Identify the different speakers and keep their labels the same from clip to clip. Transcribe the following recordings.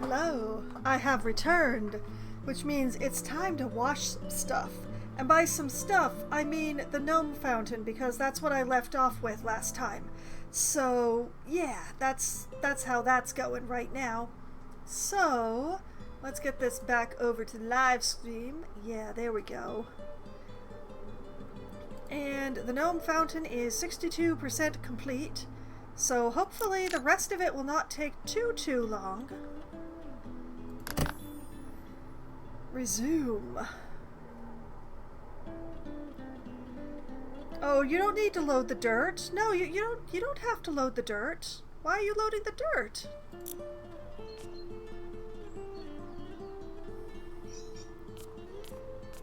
Speaker 1: Hello, I have returned, which means it's time to wash some stuff. And by some stuff, I mean the gnome fountain, because that's what I left off with last time. So, yeah, that's how that's going right now. So, let's get this back over to the live stream. Yeah, there we go. And the gnome fountain is 62% complete, so hopefully the rest of it will not take too long. Resume. Oh, you don't need to load the dirt. No, you don't have to load the dirt. Why are you loading the dirt?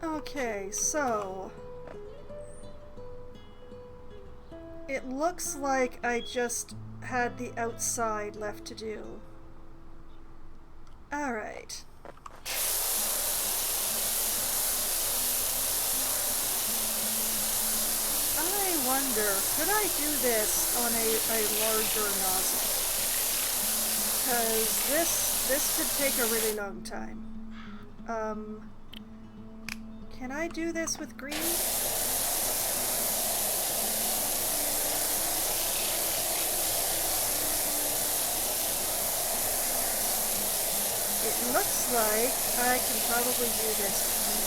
Speaker 1: Okay, so it looks like I just had the outside left to do. Alright. I wonder, could I do this on a larger nozzle? Because this could take a really long time. Can I do this with green? It looks like I can probably do this with green.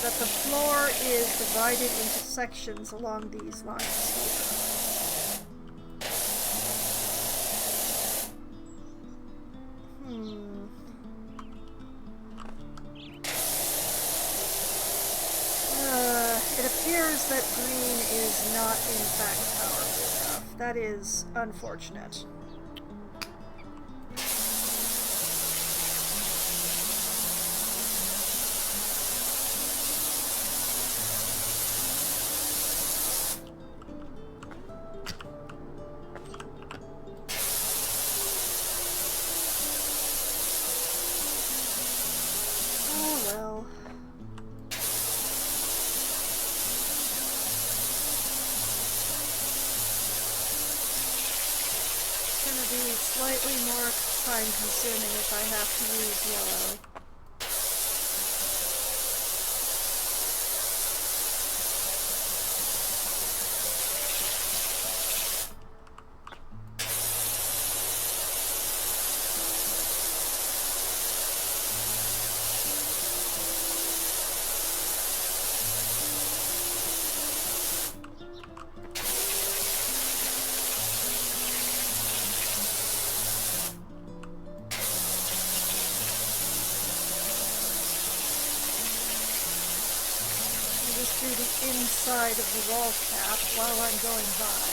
Speaker 1: The floor is divided into sections along these lines here. It appears that green is not in fact powerful enough. That is unfortunate. Slightly more time consuming if I have to use yellow. Do the inside of the wall cap while I'm going by.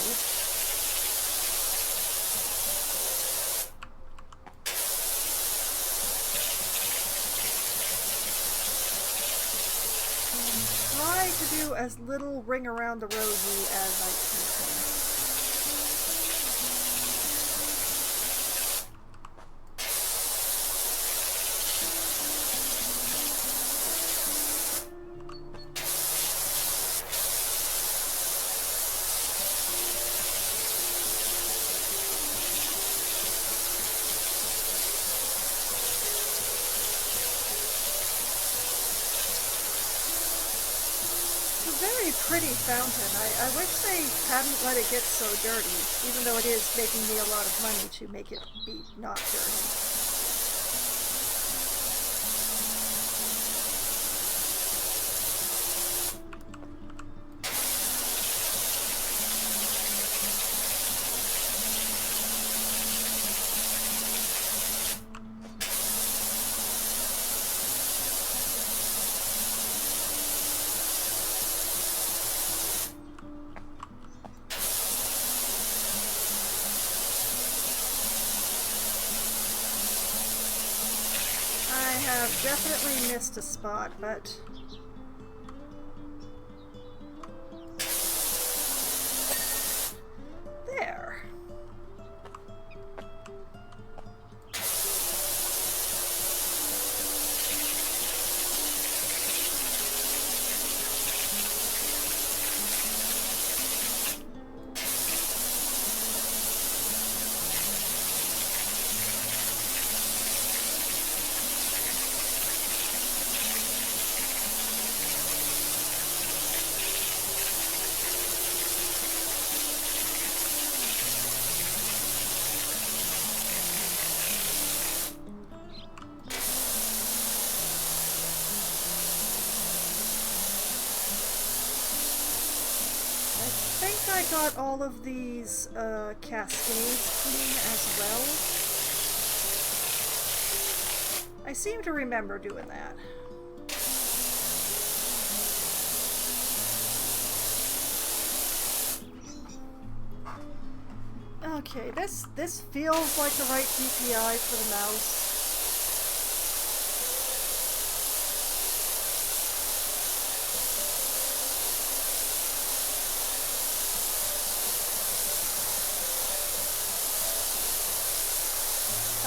Speaker 1: And try to do as little ring around the rosy as I can. Very pretty fountain. I wish they hadn't let it get so dirty, even though it is making me a lot of money to make it be not dirty. I've definitely missed a spot, but I got all of these cascades clean as well? I seem to remember doing that. Okay, this feels like the right DPI for the mouse.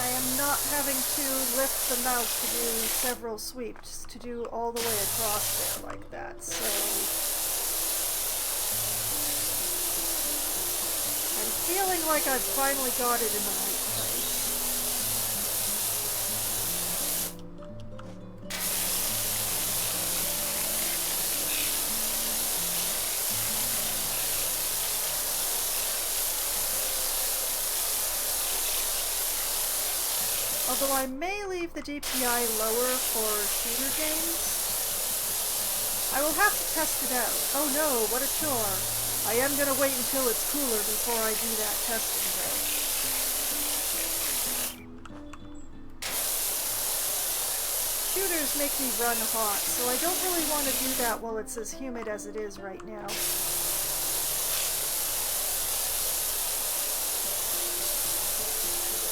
Speaker 1: I am not having to lift the mouse to do several sweeps to do all the way across there like that, so I'm feeling like I've finally got it in the right place. Although I may leave the DPI lower for shooter games. I will have to test it out. Oh no, what a chore. I am going to wait until it's cooler before I do that testing though. Shooters make me run hot, so I don't really want to do that while it's as humid as it is right now.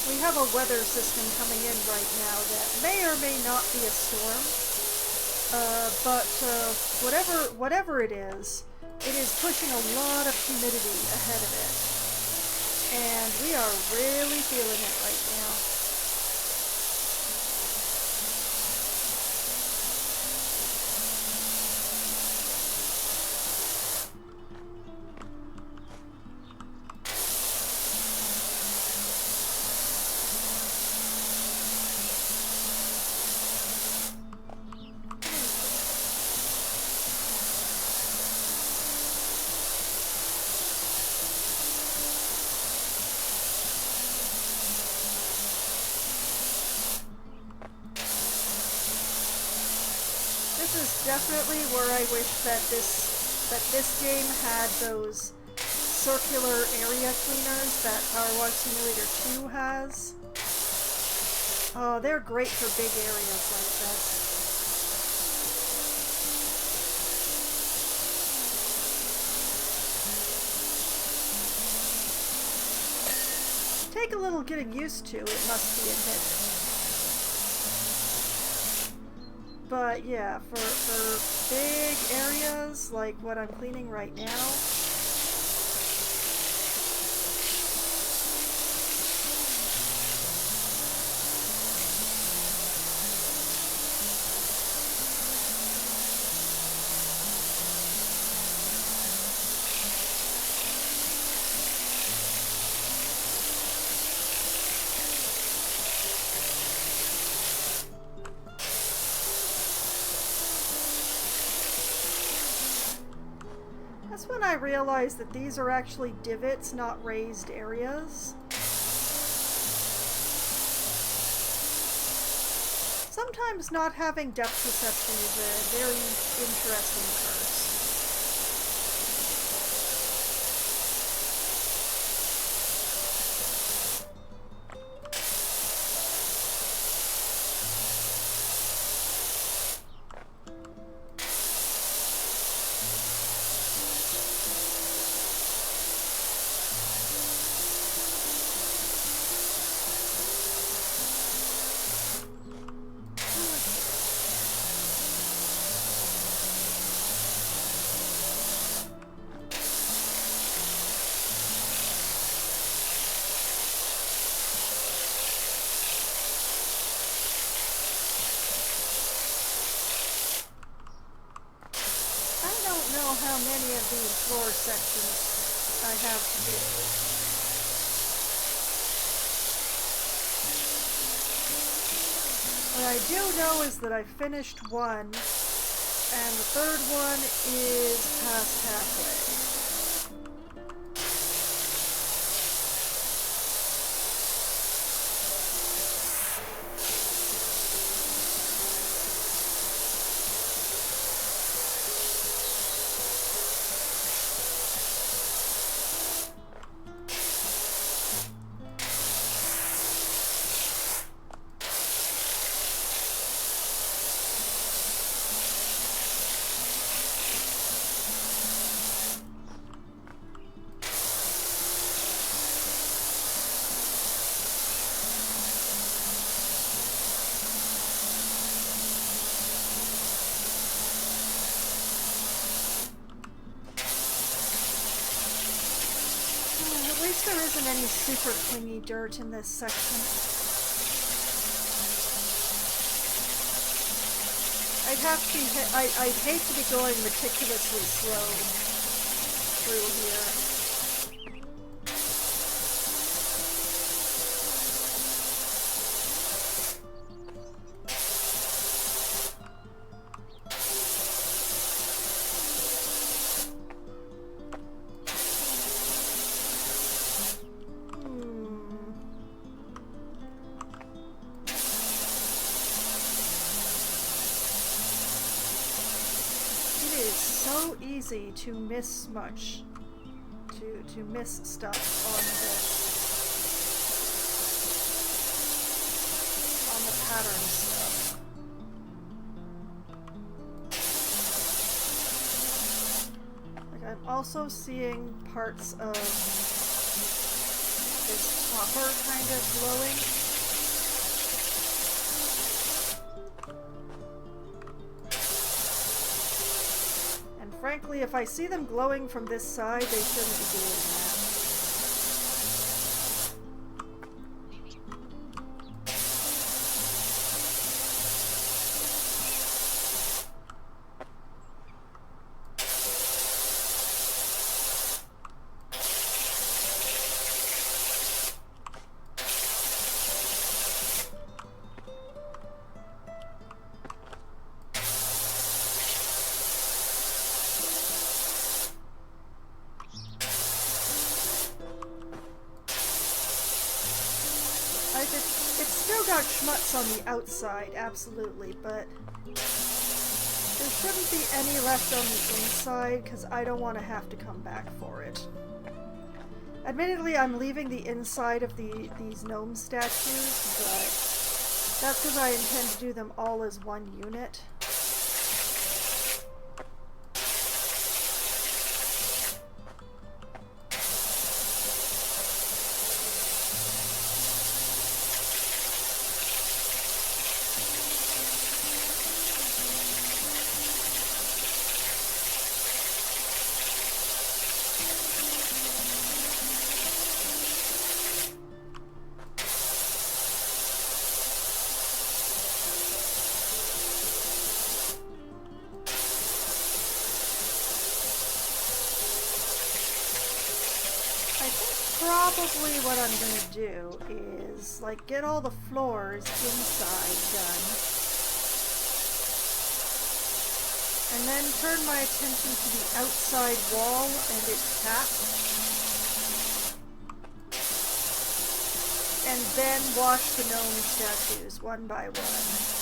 Speaker 1: We have a weather system coming in right now that may or may not be a storm, but whatever it is pushing a lot of humidity ahead of it, and we are really feeling it right now. This is definitely where I wish that this game had those circular area cleaners that PowerWash Simulator 2 has. Oh, they're great for big areas like this. Take a little getting used to, it must be admitted. But yeah, for big areas like what I'm cleaning right now, that's when I realized that these are actually divots, not raised areas. Sometimes not having depth perception is a very interesting curse. How many of these floor sections I have to do. What I do know is that I finished one, and the third one is past halfway. At least there isn't any super clingy dirt in this section. I'd hate to be going meticulously slow through here. Easy to miss much, to miss stuff on the pattern stuff. Like, I'm also seeing parts of this copper kind of glowing. Frankly, if I see them glowing from this side, they shouldn't be doing that. It's still got schmutz on the outside, absolutely, but there shouldn't be any left on the inside, because I don't want to have to come back for it. Admittedly, I'm leaving the inside of these gnome statues, but that's because I intend to do them all as one unit. Probably what I'm gonna do is, like, get all the floors inside done, and then turn my attention to the outside wall and its cap, and then wash the gnome statues one by one.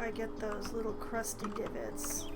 Speaker 1: I get those little crusty divots.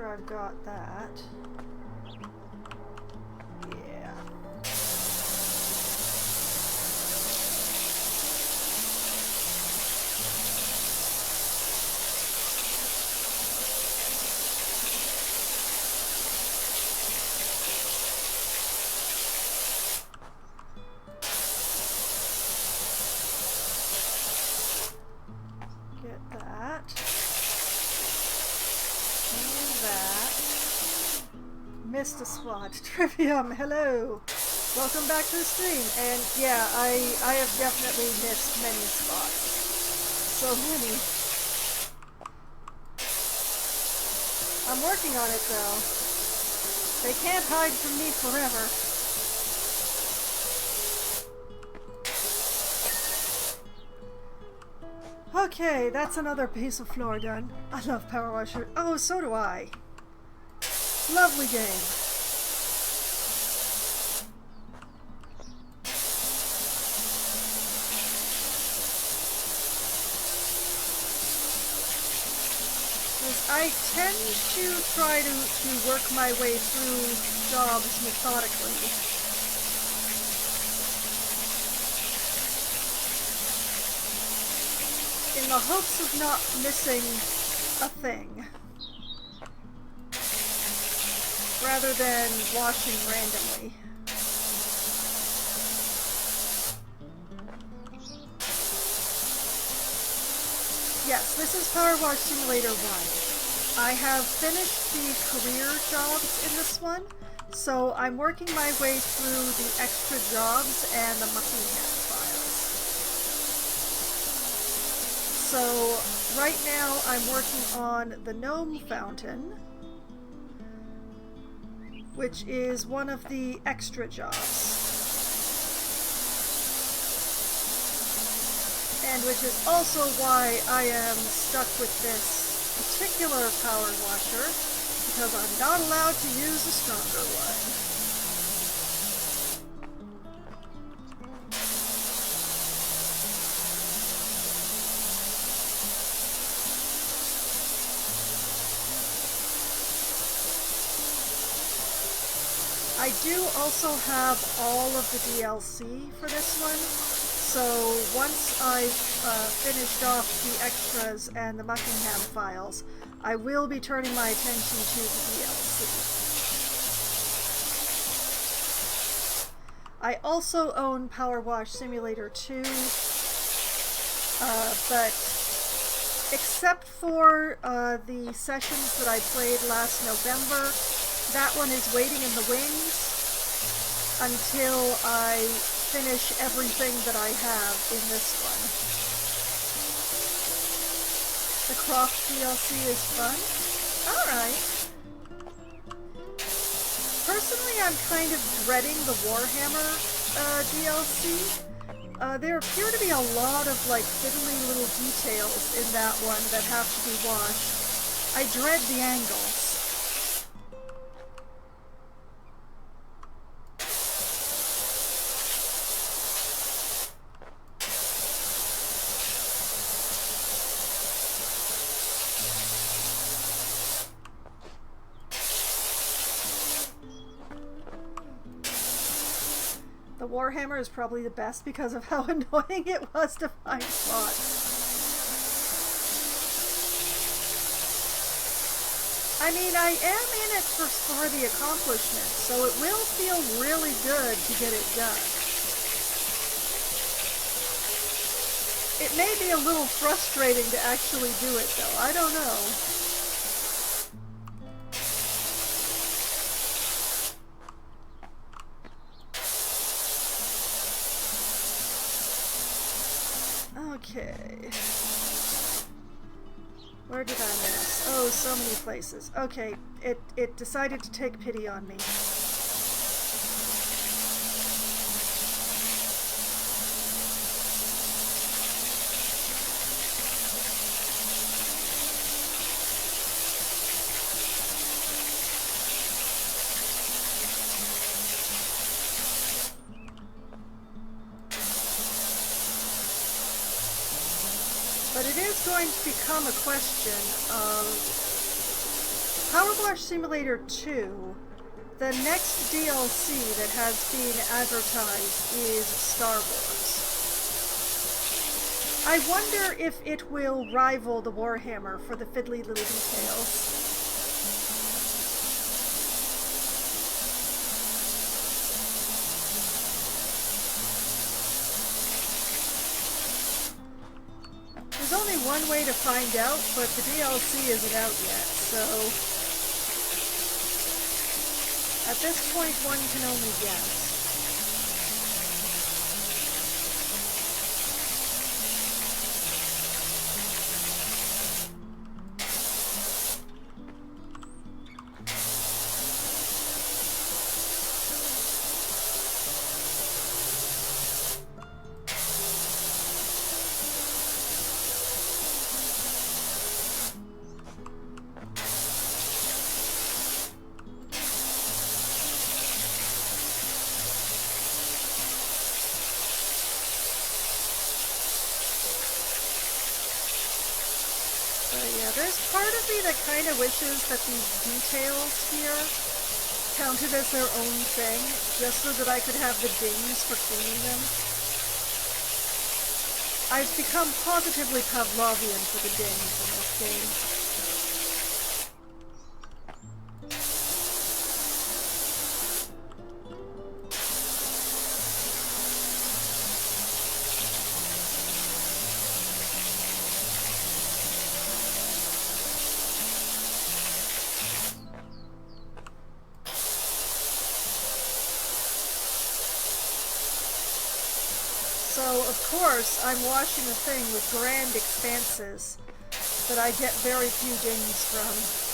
Speaker 1: sure I've got that. Yeah. Get that. And that. Missed a spot. Trivium, hello. Welcome back to the stream. And yeah, I have definitely missed many spots. So many. I'm working on it though. They can't hide from me forever. Okay, that's another piece of floor done. I love PowerWash. Oh, so do I. Lovely game. I tend to try to work my way through jobs methodically. In the hopes of not missing a thing, rather than washing randomly. Yes, this is PowerWash Simulator 1. I have finished the career jobs in this one, so I'm working my way through the extra jobs and the Muckingham files. So right now I'm working on the gnome fountain, which is one of the extra jobs. And which is also why I am stuck with this particular power washer, because I'm not allowed to use a stronger one. I do also have all of the DLC for this one. So once I've finished off the extras and the Muckingham files, I will be turning my attention to the DLC. I also own PowerWash Simulator 2, but except for the sessions that I played last November, that one is waiting in the wings until I finish everything that I have in this one. The Croft DLC is fun. Alright. Personally, I'm kind of dreading the Warhammer DLC. There appear to be a lot of like fiddly little details in that one that have to be washed. I dread the angles. Warhammer is probably the best because of how annoying it was to find spots. I mean, I am in it for the accomplishment, so it will feel really good to get it done. It may be a little frustrating to actually do it, though. I don't know. Okay. Where did I miss? Oh, so many places. Okay, it decided to take pity on me. But it is going to become a question of PowerWash Simulator 2, the next DLC that has been advertised is Star Wars. I wonder if it will rival the Warhammer for the fiddly little details. There's only one way to find out, but the DLC isn't out yet, so at this point one can only guess. Yeah, there's part of me that kind of wishes that these details here counted as their own thing, just so that I could have the dings for cleaning them. I've become positively Pavlovian for the dings in this game. So, of course, I'm washing the thing with grand expanses that I get very few dings from.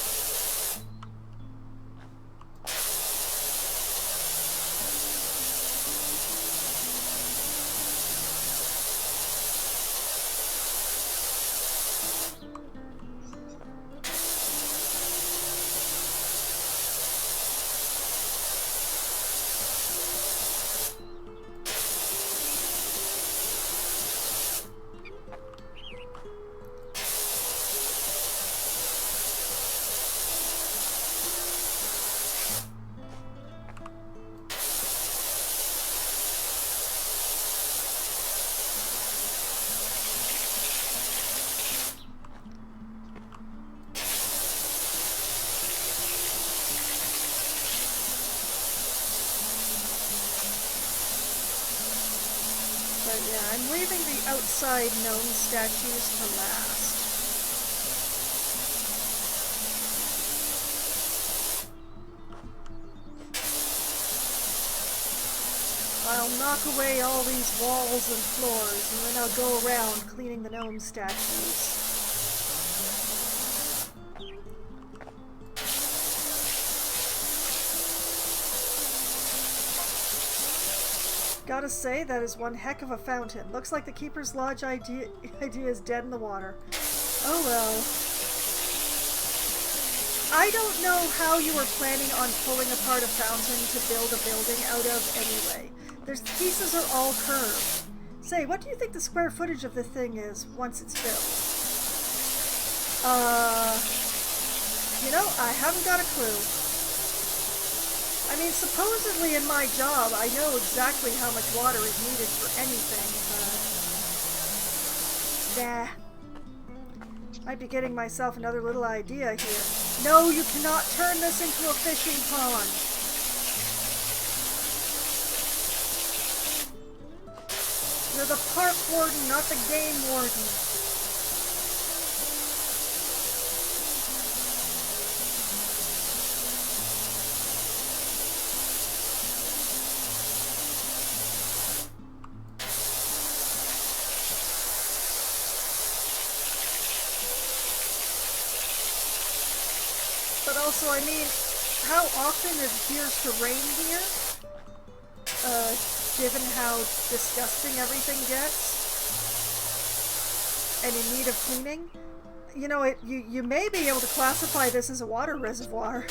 Speaker 1: But yeah, I'm leaving the outside gnome statues for last. I'll knock away all these walls and floors, and then I'll go around cleaning the gnome statues. Gotta say, that is one heck of a fountain. Looks like the Keeper's Lodge idea is dead in the water. Oh well. I don't know how you were planning on pulling apart a fountain to build a building out of anyway. Their pieces are all curved. Say, what do you think the square footage of the thing is once it's built? You know, I haven't got a clue. I mean, supposedly in my job, I know exactly how much water is needed for anything, but... nah. Might be getting myself another little idea here. No, you cannot turn this into a fishing pond! You're the park warden, not the game warden. But also, I mean, how often it appears to rain here? Given how disgusting everything gets? And in need of cleaning? You know, you may be able to classify this as a water reservoir.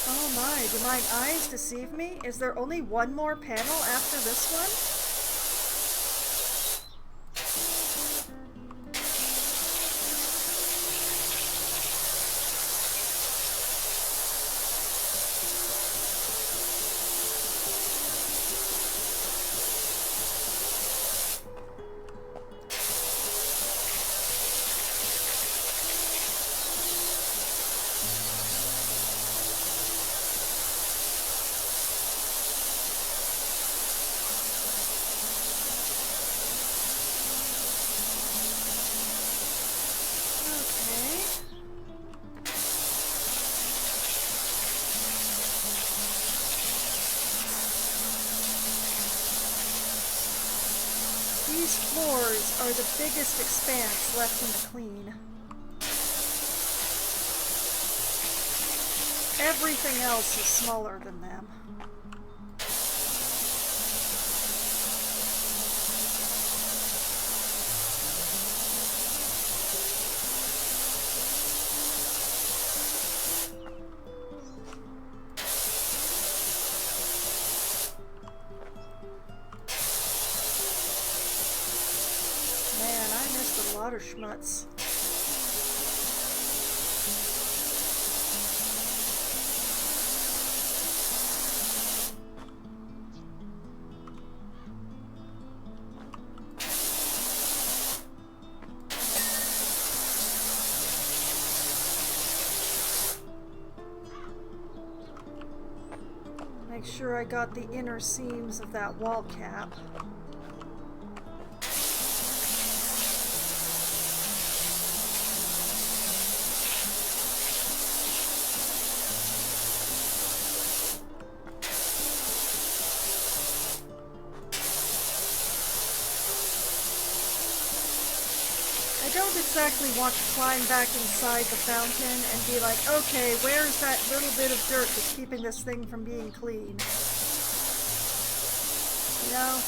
Speaker 1: Oh my, do my eyes deceive me? Is there only one more panel after this one? These floors are the biggest expanse left in the clean. Everything else is smaller than them. Water schmutz. Make sure I got the inner seams of that wall cap. I don't exactly want to climb back inside the fountain and be like, okay, where's that little bit of dirt that's keeping this thing from being clean? You know?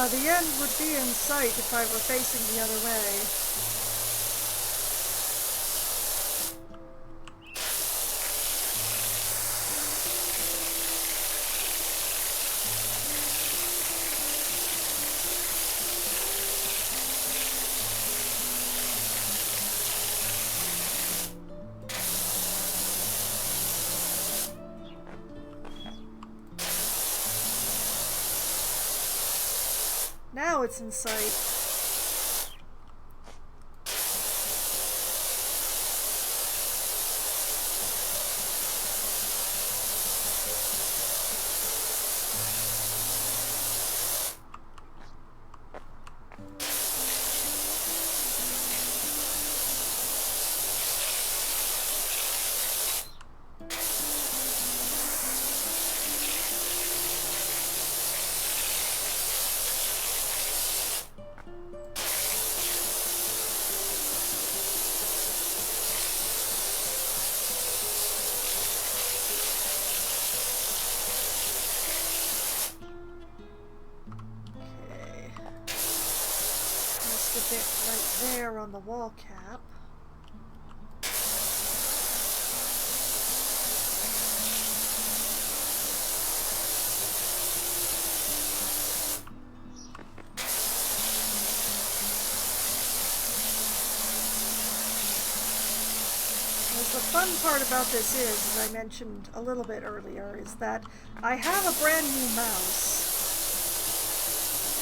Speaker 1: The end would be in sight if I were facing the other way. Now it's in sight. Bit right there on the wall cap. The fun part about this is, as I mentioned a little bit earlier, is that I have a brand new mouse,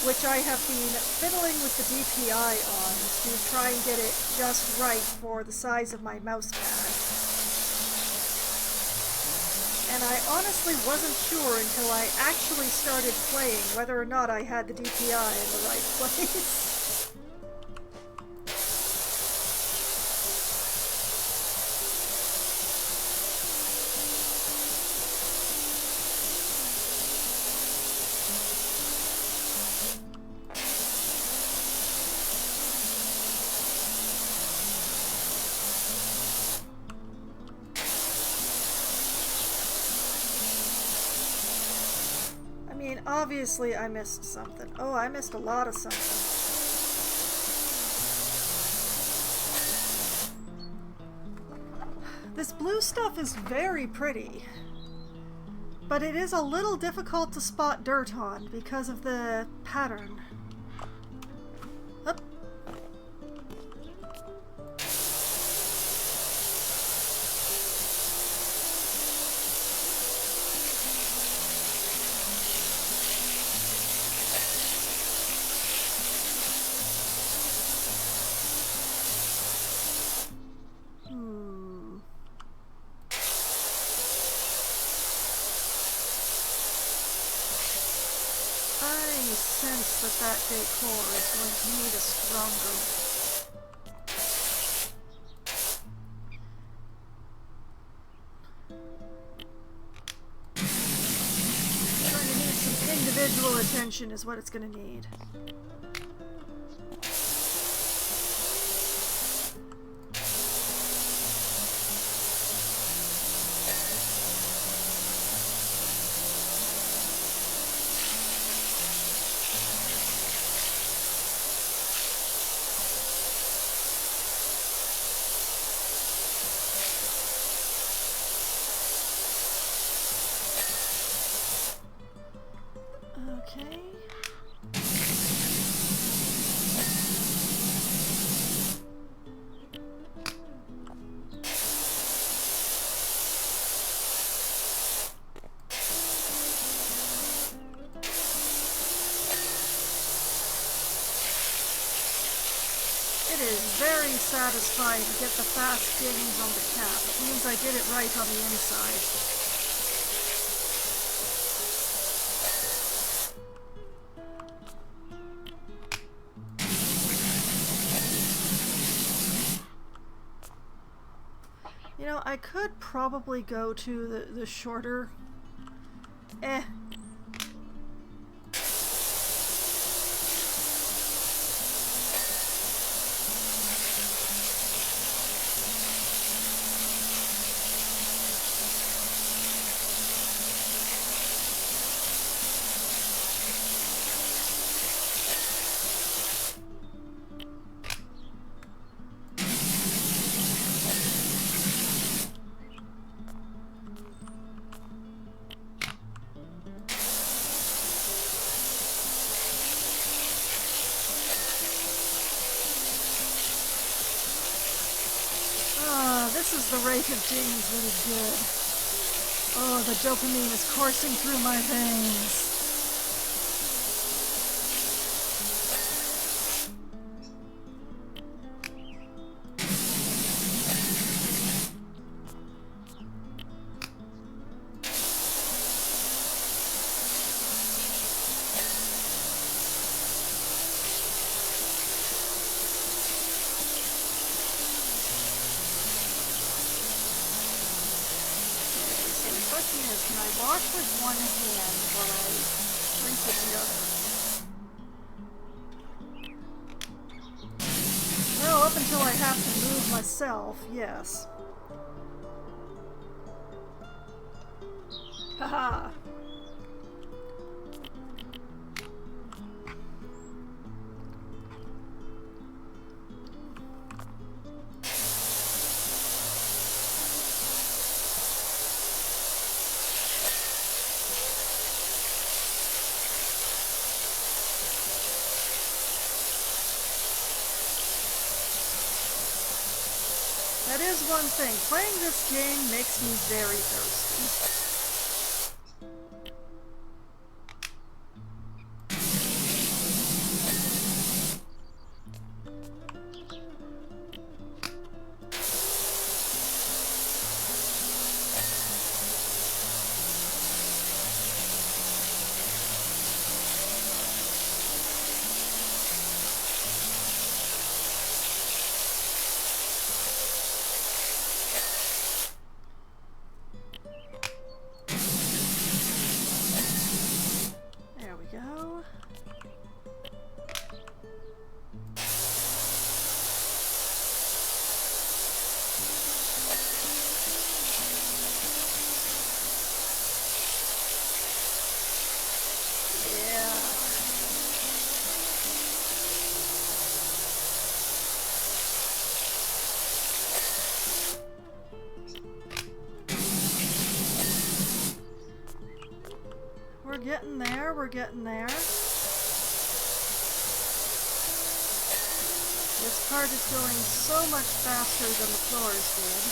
Speaker 1: which I have been fiddling with the DPI on to try and get it just right for the size of my mouse pad. And I honestly wasn't sure until I actually started playing whether or not I had the DPI in the right place. obviously I missed something. Oh, I missed a lot of something. This blue stuff is very pretty, but it is a little difficult to spot dirt on because of the pattern. Up. That decor is going to need a stronger. It's going to need some individual attention is what it's going to need. Okay. It is very satisfying to get the fast dings on the cap. It means I did it right on the inside. You know, I could probably go to the shorter... This is the rate of dings that is good. Oh, the dopamine is coursing through my veins. Can I wash with one hand while I rinse with the other? Well, up until I have to move myself, yes. Haha! That is one thing. Playing this game makes me very thirsty. getting there, we're getting there. This part is going so much faster than the floors did.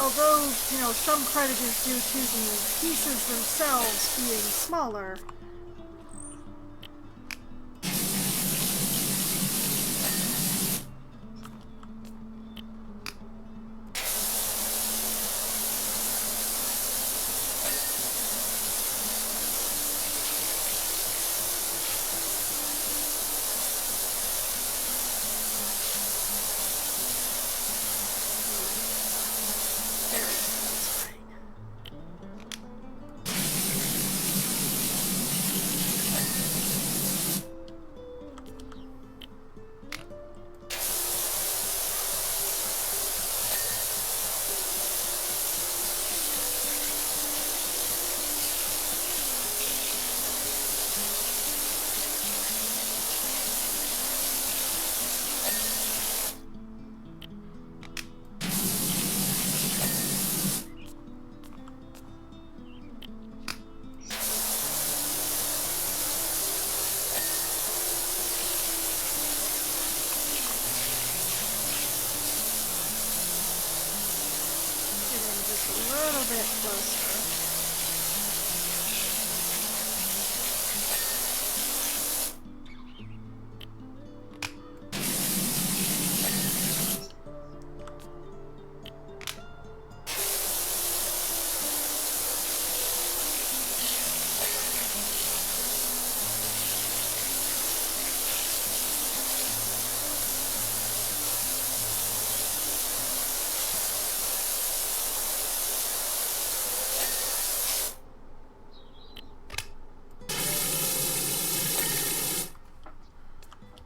Speaker 1: Although, you know, some credit is due to the pieces themselves being smaller.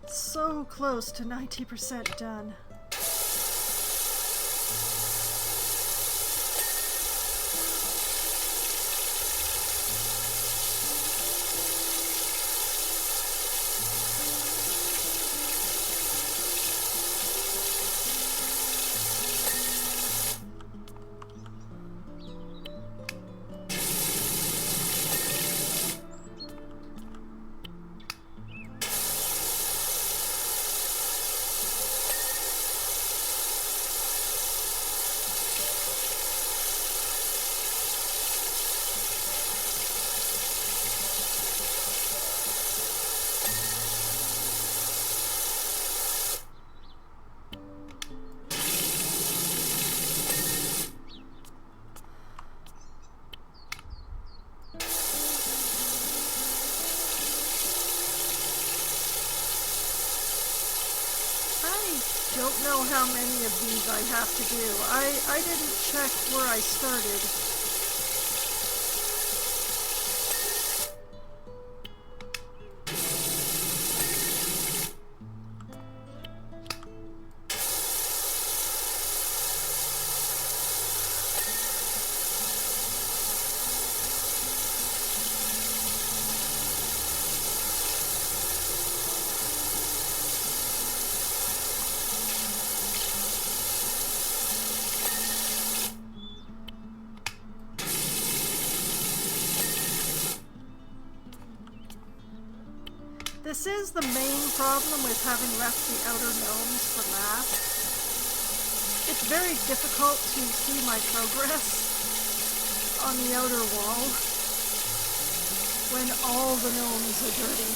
Speaker 1: So close to 90% done. Don't know how many of these I have to do. I didn't check where I started. This is the main problem with having left the outer gnomes for last. It's very difficult to see my progress on the outer wall when all the gnomes are dirty.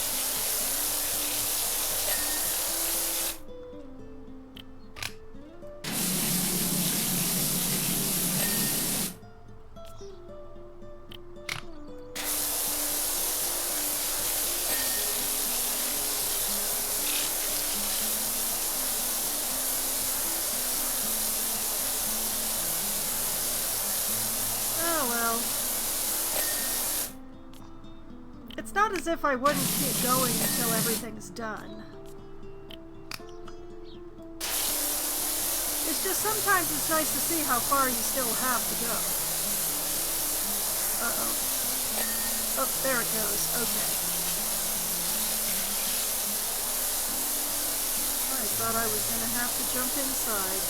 Speaker 1: It's not as if I wouldn't keep going until everything's done. It's just sometimes it's nice to see how far you still have to go. Uh-oh. Oh, there it goes. Okay. I thought I was going to have to jump inside.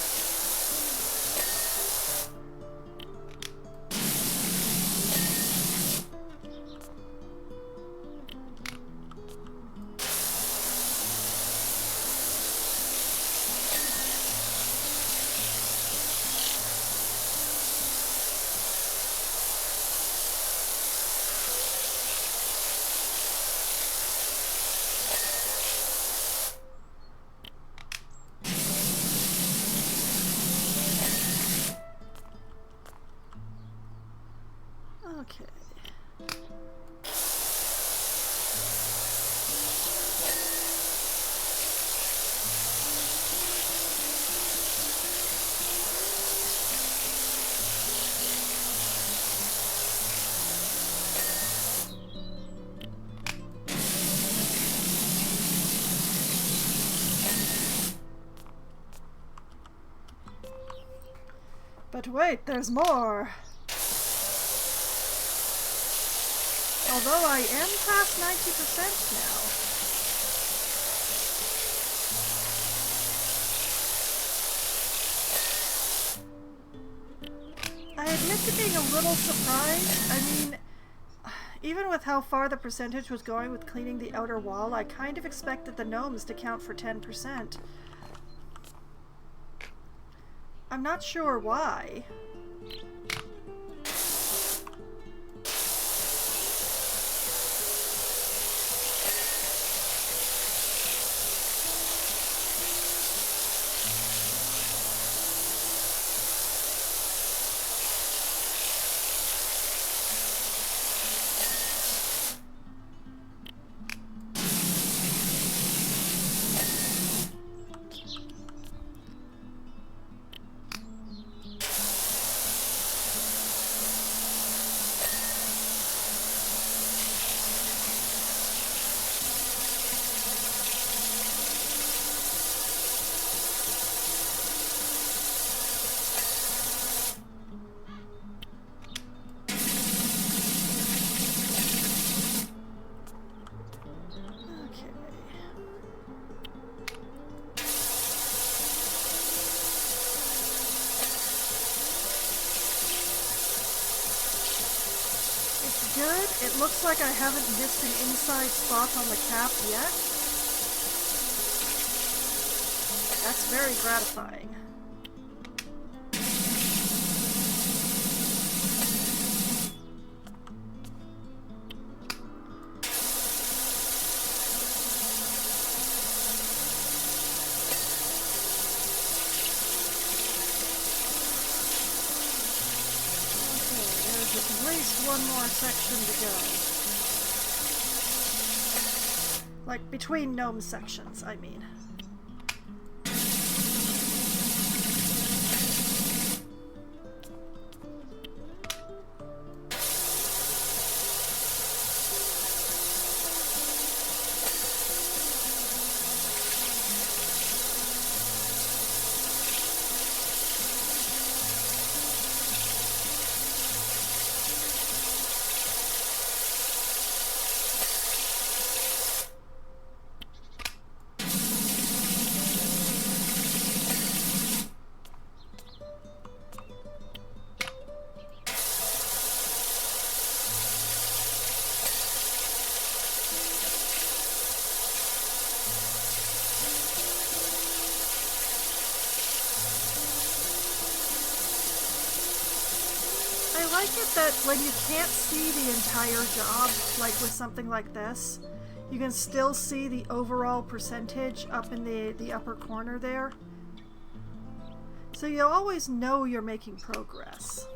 Speaker 1: Okay. But wait, there's more! Although I am past 90% now. I admit to being a little surprised. I mean, even with how far the percentage was going with cleaning the outer wall, I kind of expected the gnomes to count for 10%. I'm not sure why. Good. It looks like I haven't missed an inside spot on the cap yet. That's very gratifying. At least one more section to go. Like, between gnome sections, I mean. I like it that when you can't see the entire job, like with something like this, you can still see the overall percentage up in the upper corner there. So you always know you're making progress.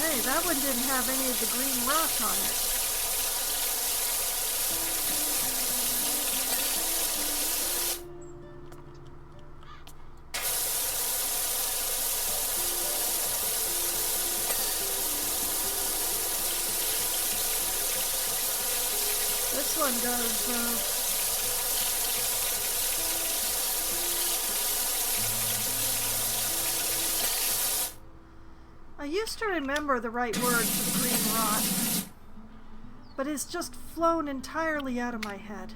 Speaker 1: Hey, that one didn't have any of the green rock on it. This one does, I used to remember the right word for the green rot, but it's just flown entirely out of my head.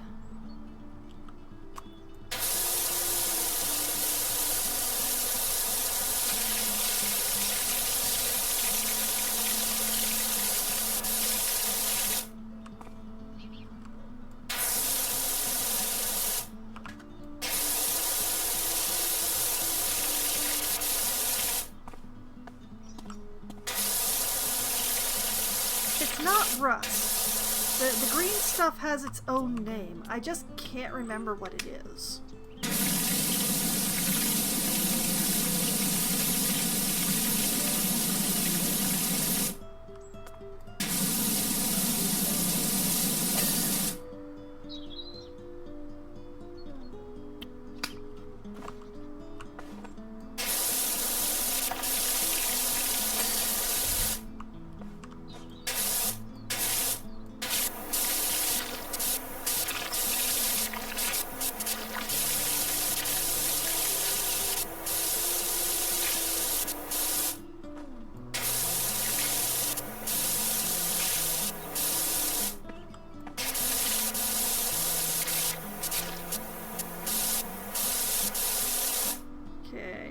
Speaker 1: it's not rust. The green stuff has its own name. I just can't remember what it is.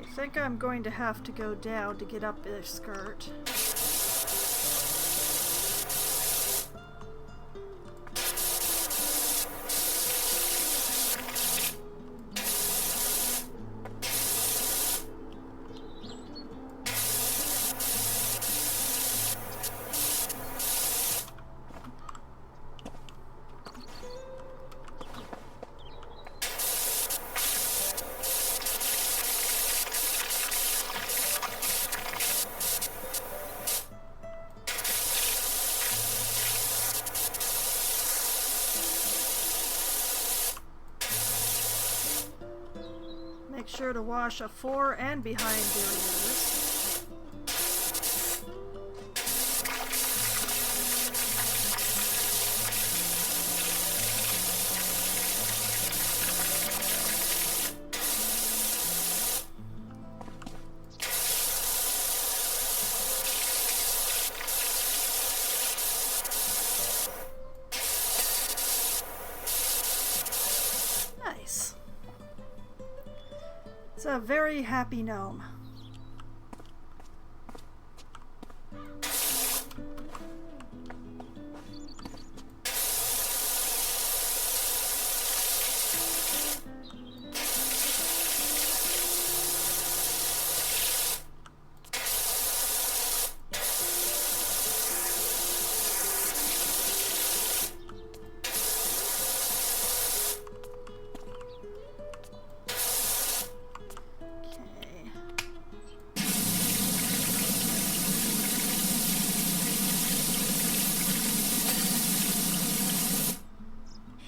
Speaker 1: I think I'm going to have to go down to get up this skirt. Make sure to wash afore and behind your ears. Nice. It's a very happy gnome.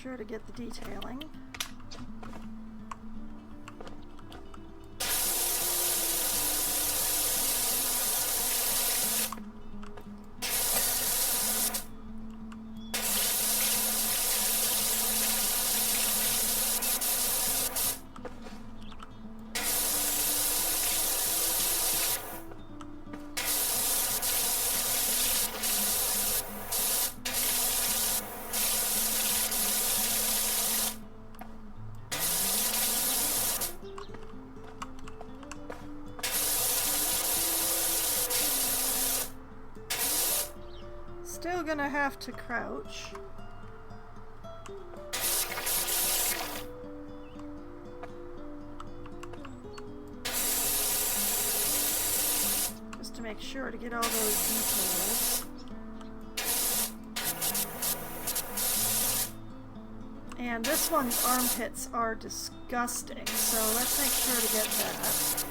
Speaker 1: Sure to get the detailing. Still gonna have to crouch. Just to make sure to get all those details. And this one's armpits are disgusting, so let's make sure to get that.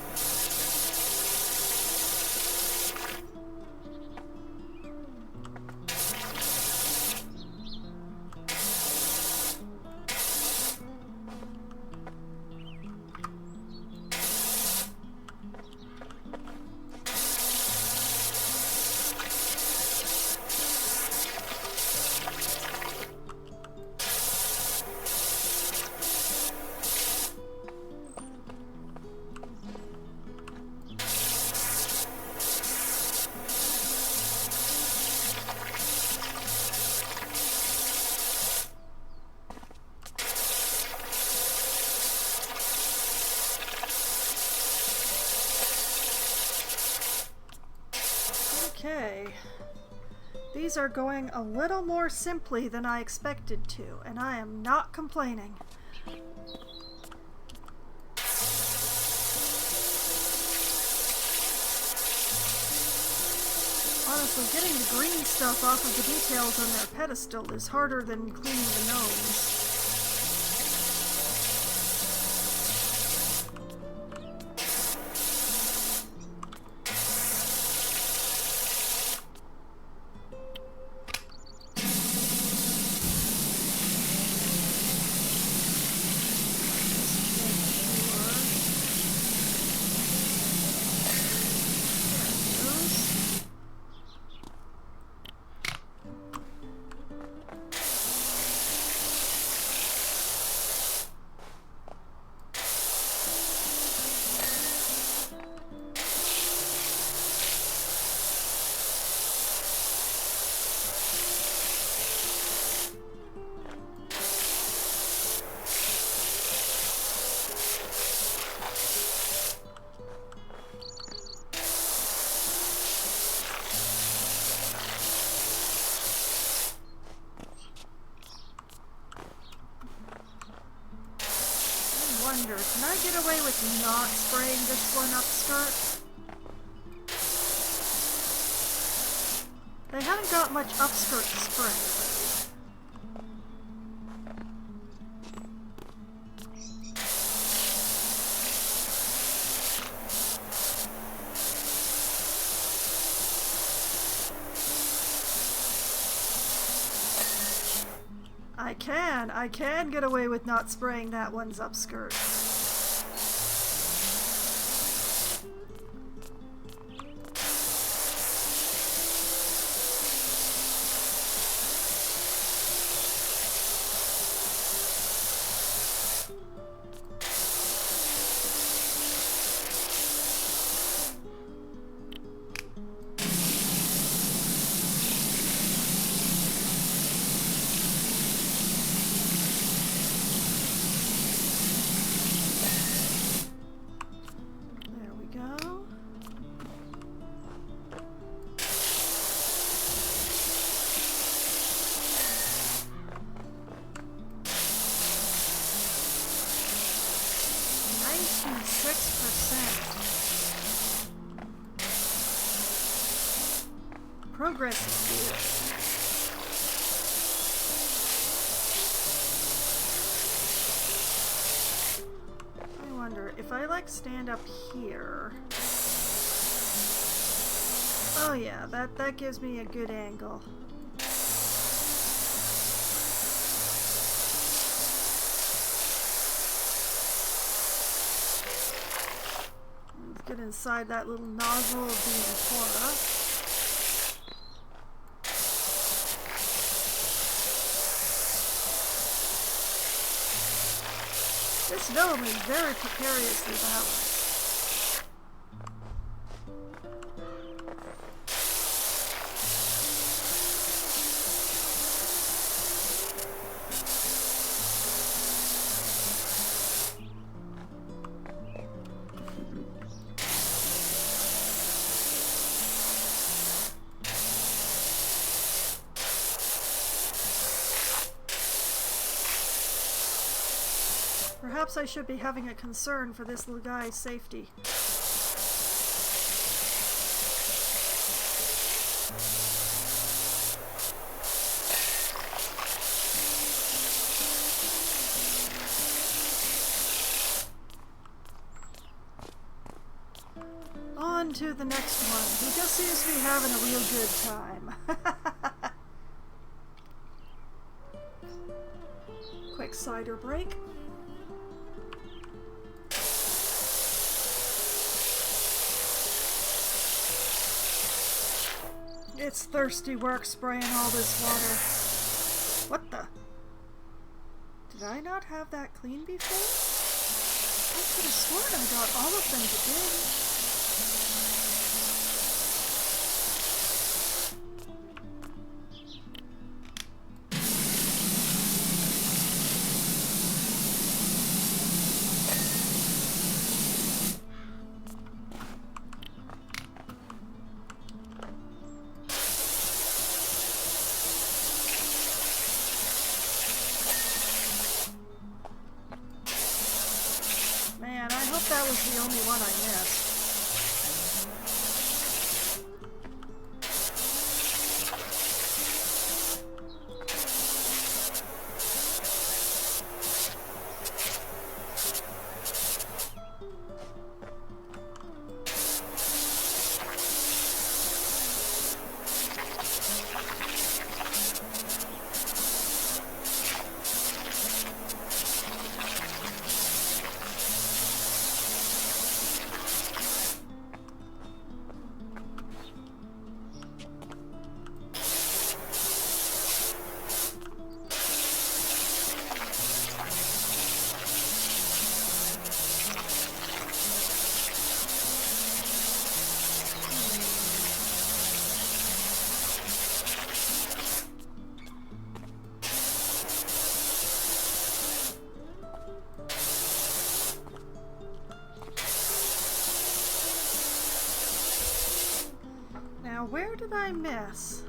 Speaker 1: Okay, these are going a little more simply than I expected to, and I am not complaining. Honestly, getting the green stuff off of the details on their pedestal is harder than cleaning the gnomes. Can I get away with not spraying this one upskirt? They haven't got much upskirt to spray. I can get away with not spraying that one's upskirt. Progress is good. I wonder if I like stand up here. Oh yeah, that gives me a good angle. Let's get inside that little nozzle of the Amphora. This gnome is very precariously balanced. Perhaps I should be having a concern for this little guy's safety. On to the next one. He just seems to be having a real good time. Quick cider break. It's thirsty work spraying all this water. What the? Did I not have that clean before? I could have sworn I got all of them today. That was the only one I missed. Now, where did I miss?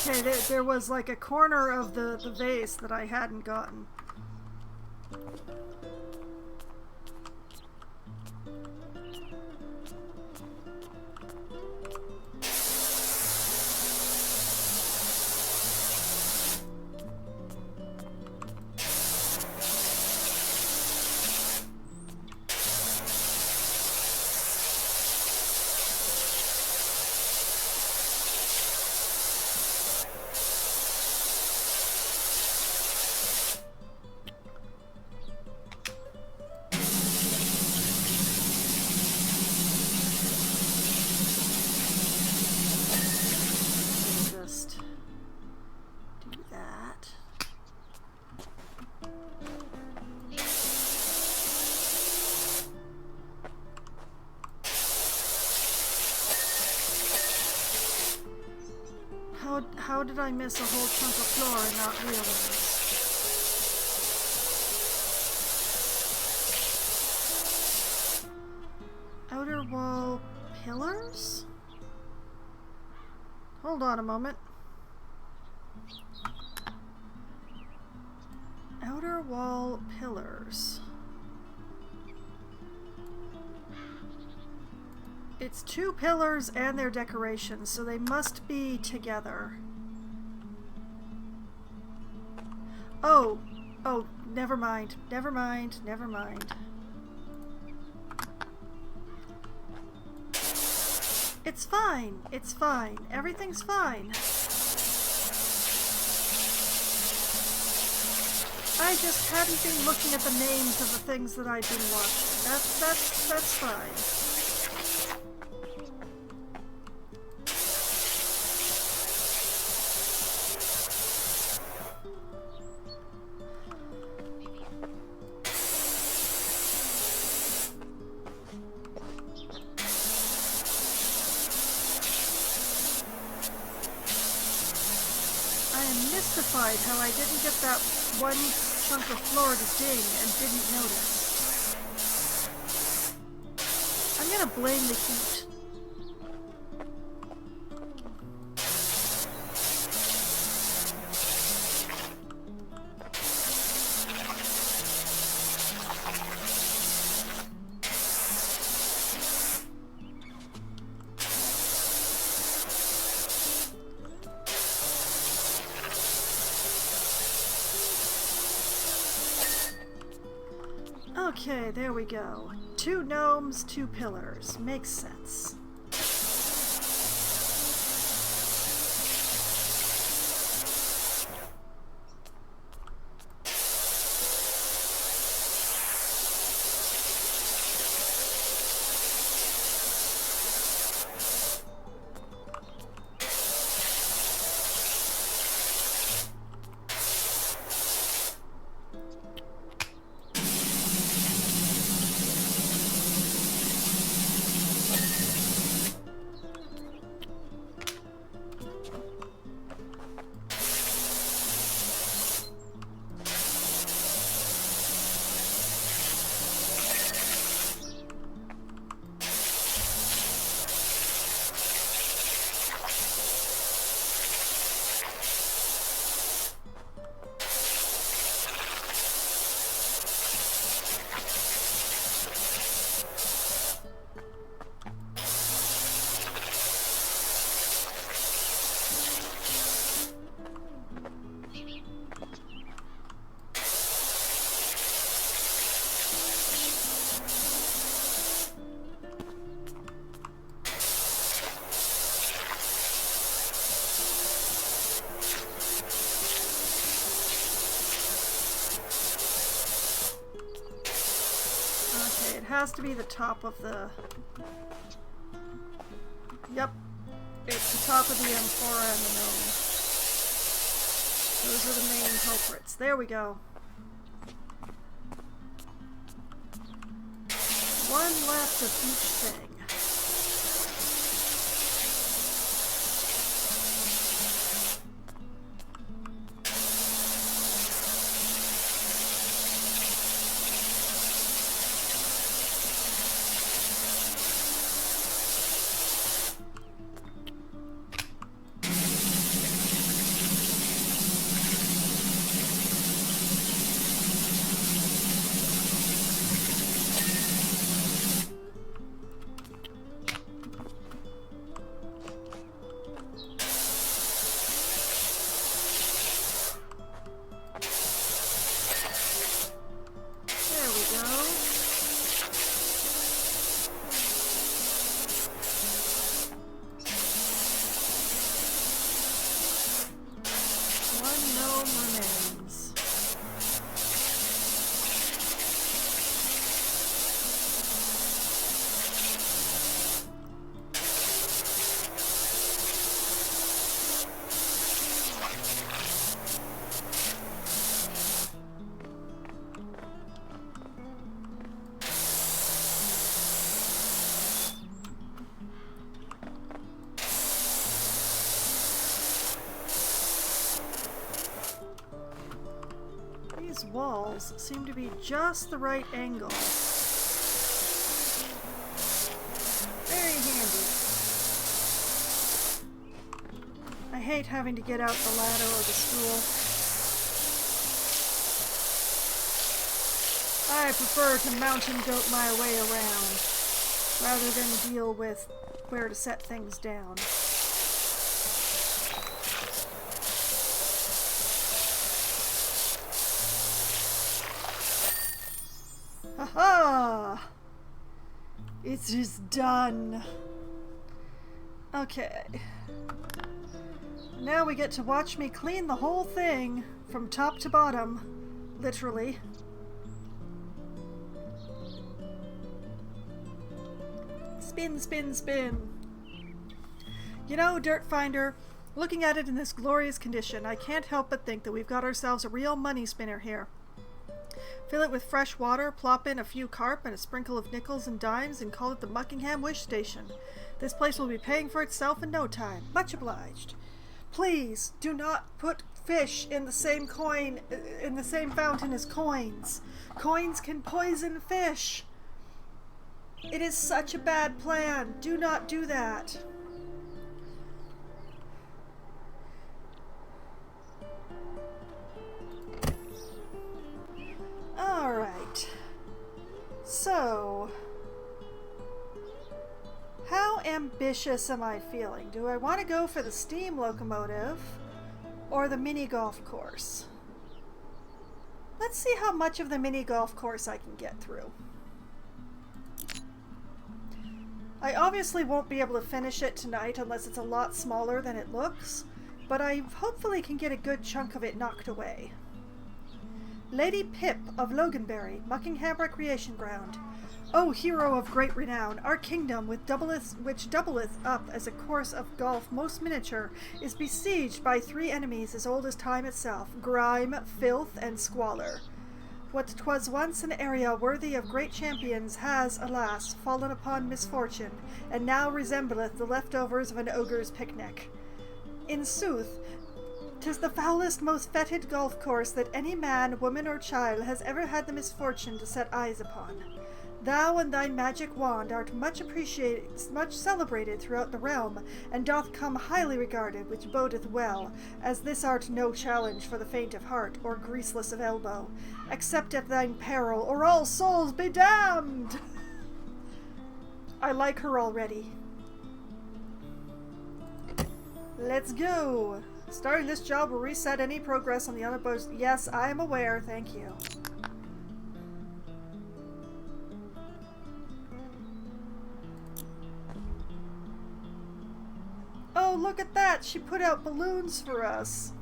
Speaker 1: Okay, there was like a corner of the vase that I hadn't gotten. How did I miss a whole chunk of floor and not realize? Outer wall pillars? Hold on a moment. Outer wall pillars. It's 2 pillars and their decorations, so they must be together. Oh, never mind. It's fine. Everything's fine. I just hadn't been looking at the names of the things that I'd been watching. That's fine. How I didn't get that one chunk of floor to ding and didn't notice. I'm gonna blame the heat. Okay, there we go. 2 gnomes, 2 pillars. Makes sense. Has to be the top of the... Yep. It's the top of the amphora and the gnome. Those are the main culprits. There we go. left of each thing. These walls seem to be just the right angle. Very handy. I hate having to get out the ladder or the stool. I prefer to mountain goat my way around, rather than deal with where to set things down. Aha! It is done. Okay. Now we get to watch me clean the whole thing from top to bottom, literally. Spin, spin, spin. You know, Dirt Finder, looking at it in this glorious condition, I can't help but think that we've got ourselves a real money spinner here. Fill it with fresh water, plop in a few carp and a sprinkle of nickels and dimes, and call it the Muckingham Wish Station. This place will be paying for itself in no time. Much obliged. Please do not put fish in the same fountain as coins. Coins can poison fish. It is such a bad plan. Do not do that. Alright. So, how ambitious am I feeling? Do I want to go for the steam locomotive or the mini golf course? Let's see how much of the mini golf course I can get through. I obviously won't be able to finish it tonight unless it's a lot smaller than it looks, but I hopefully can get a good chunk of it knocked away. Lady Pip of Loganberry, Muckingham Recreation Ground. O hero of great renown, our kingdom, which doubleth up as a course of golf most miniature, is besieged by three enemies as old as time itself, grime, filth, and squalor. What 'twas once an area worthy of great champions has, alas, fallen upon misfortune, and now resembleth the leftovers of an ogre's picnic. In sooth, 'tis the foulest, most fetid golf course that any man, woman, or child has ever had the misfortune to set eyes upon. Thou and thy magic wand art much celebrated throughout the realm, and doth come highly regarded, which bodeth well, as this art no challenge for the faint of heart, or greaseless of elbow, except at thine peril, or all souls be damned! I like her already. Let's go! Starting this job will reset any progress on the unopposed. Yes, I am aware, thank you. Oh, look at that! She put out balloons for us.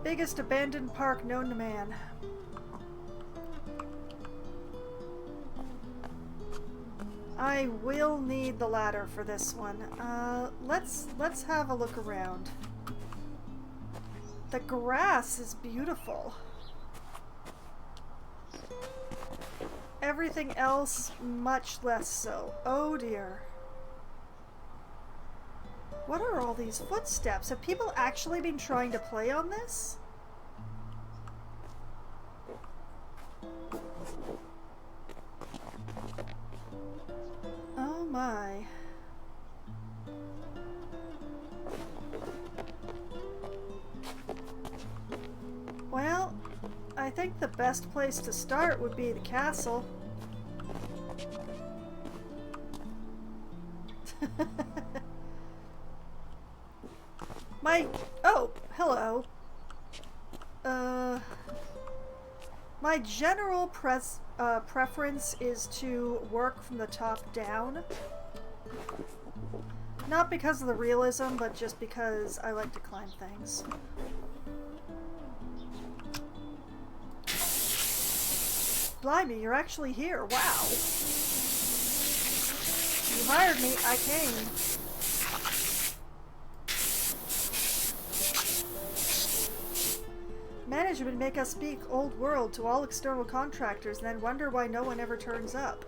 Speaker 1: Biggest abandoned park known to man. I will need the ladder for this one. Let's have a look around. The grass is beautiful. Everything else, much less so. Oh dear. What are all these footsteps? Have people actually been trying to play on this? Oh my. Well, I think the best place to start would be the castle. Oh, hello. My general preference is to work from the top down. Not because of the realism, but just because I like to climb things. Blimey, you're actually here. Wow. You hired me. I came. Management make us speak old world to all external contractors and then wonder why no one ever turns up.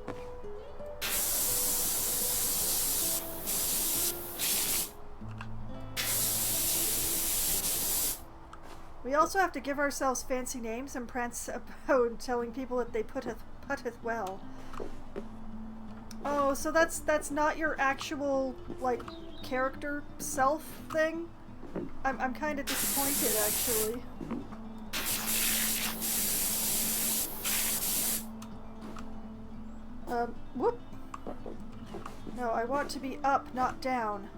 Speaker 1: We also have to give ourselves fancy names and prance about telling people that they putteth well. Oh, so that's not your actual, like, character self thing? I'm kind of disappointed, actually. Whoop! No, I want to be up, not down.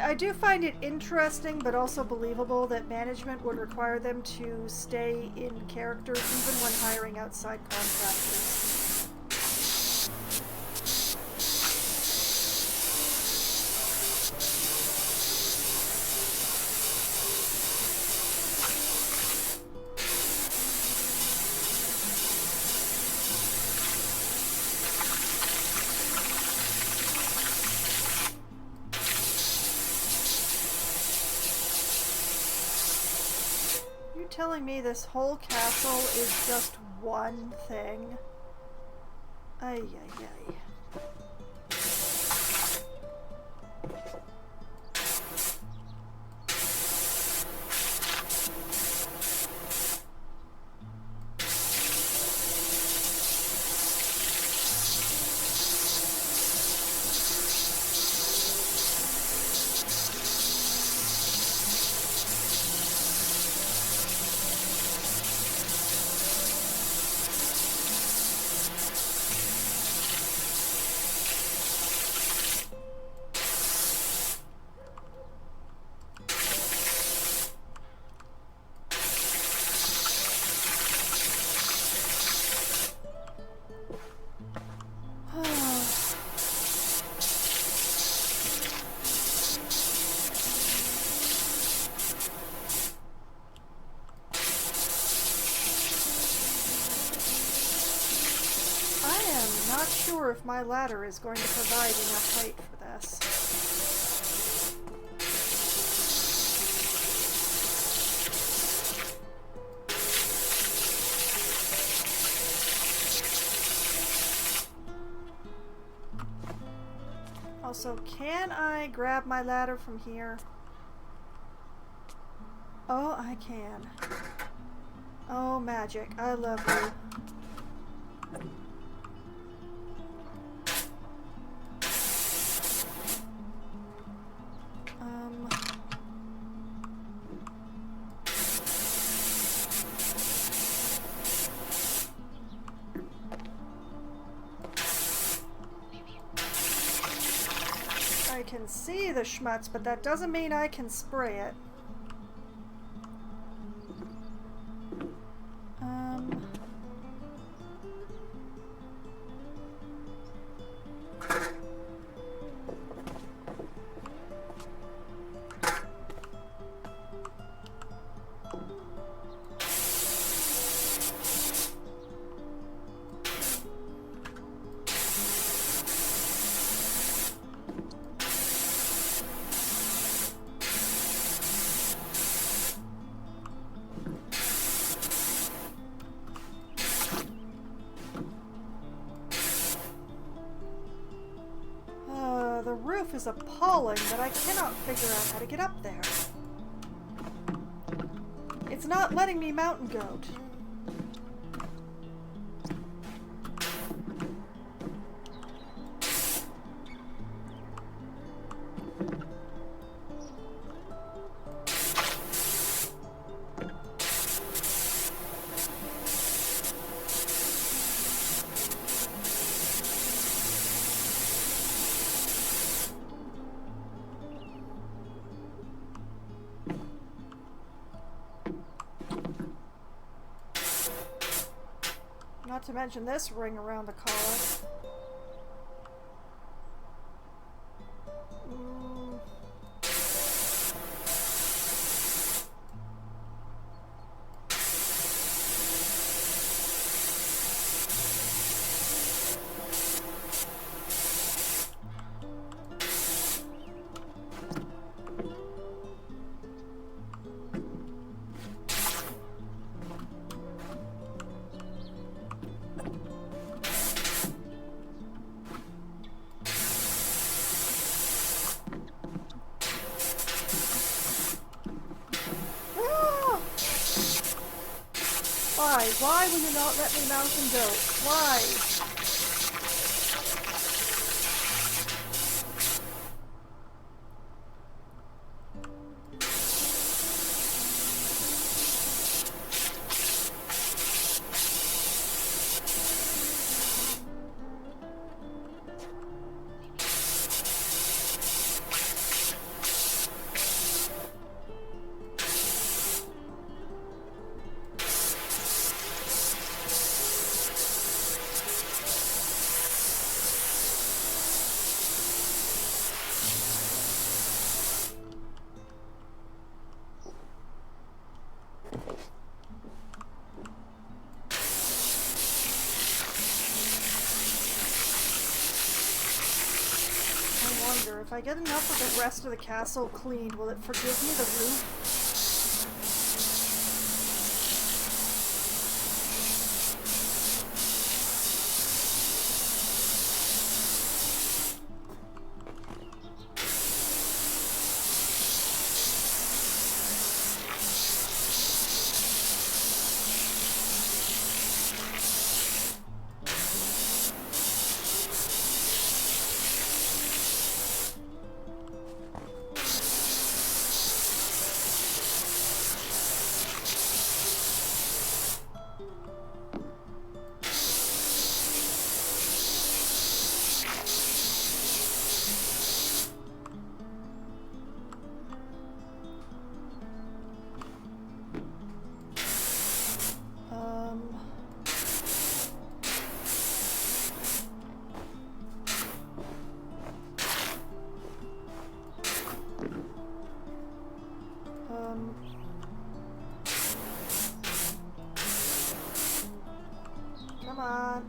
Speaker 1: I do find it interesting, but also believable, that management would require them to stay in character even when hiring outside contractors. Telling me this whole castle is just one thing? Ay, ay, ay. If my ladder is going to provide enough height for this. Also, can I grab my ladder from here? Oh, I can. Oh, magic. I love you. I can see the schmutz, but that doesn't mean I can spray it. The roof is appalling, but I cannot figure out how to get up there. It's not letting me mountain goat. Not to mention this ring around the collar. Why? Why will you not let me mountain goat? Why? If I get enough of the rest of the castle cleaned, will it forgive me the roof? Come on.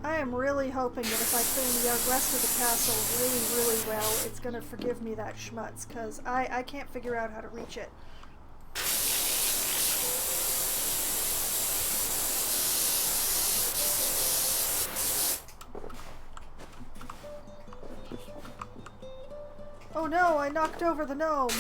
Speaker 1: I am really hoping that if I clean the rest of the castle really well, it's going to forgive me that schmutz, because I can't figure out how to reach it. Oh no, I knocked over the gnome.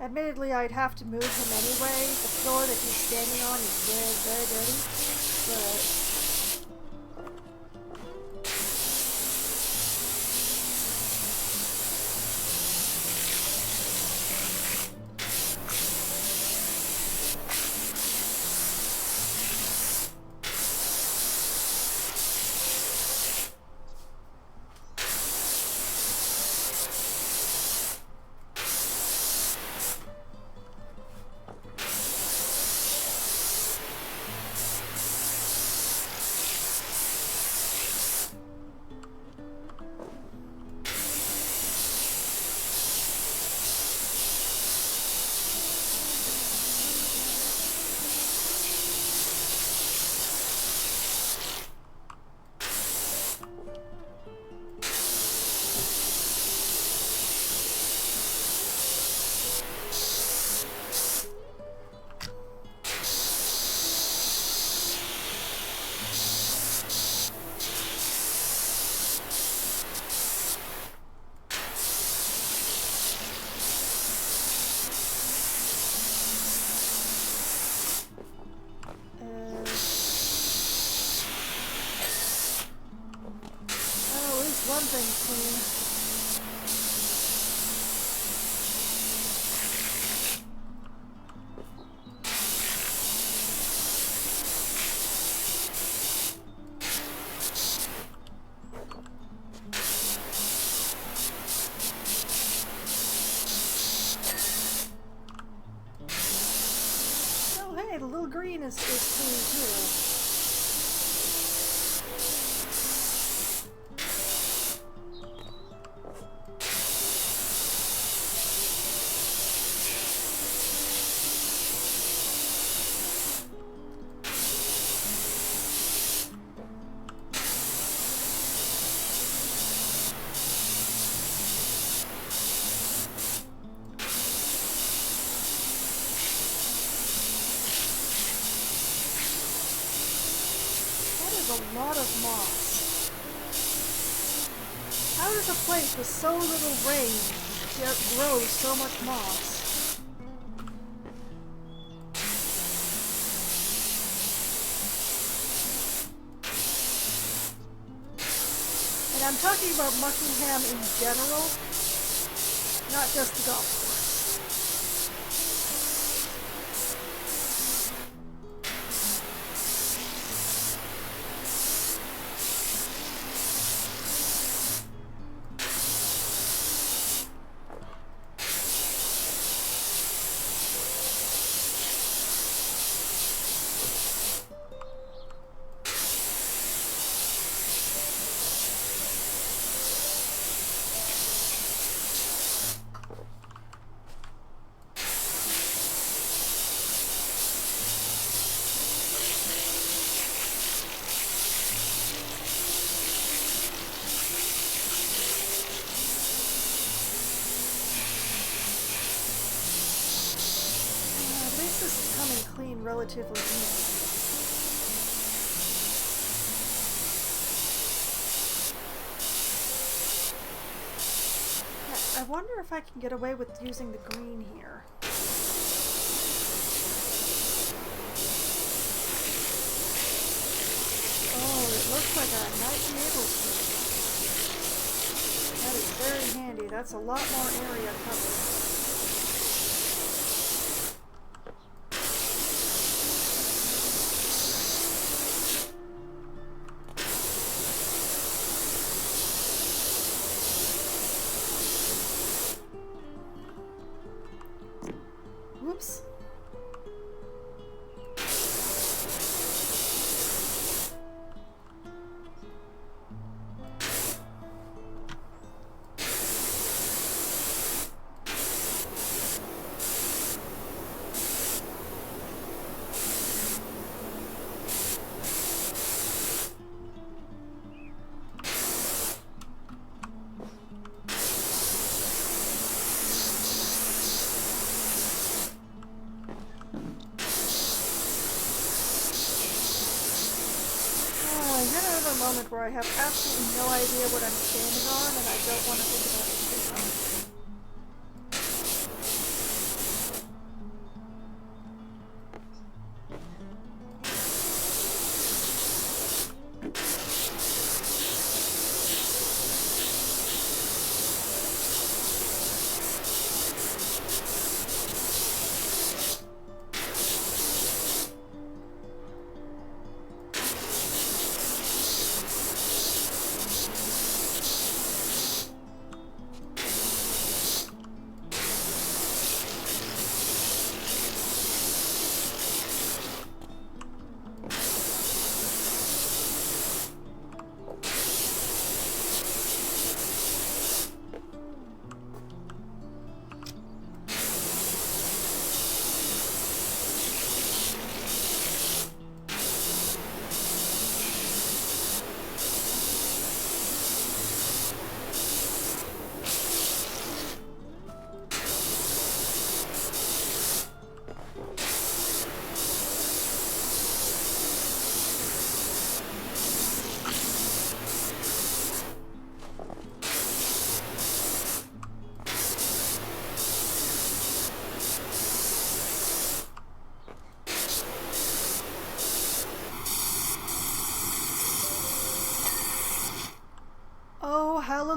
Speaker 1: Admittedly, I'd have to move him anyway. The floor that he's standing on is very, very dirty. But one thing clean. Oh hey, the little green is clean too. A lot of moss. How does a place with so little rain grow so much moss? And I'm talking about Muckingham in general, not just the golf course. This is coming clean relatively easy. I wonder if I can get away with using the green here. Oh, it looks like I might be able to. That is very handy. That's a lot more area covered. Whoops. Moment where I have absolutely no idea what I'm standing on and I don't want to think about it too much.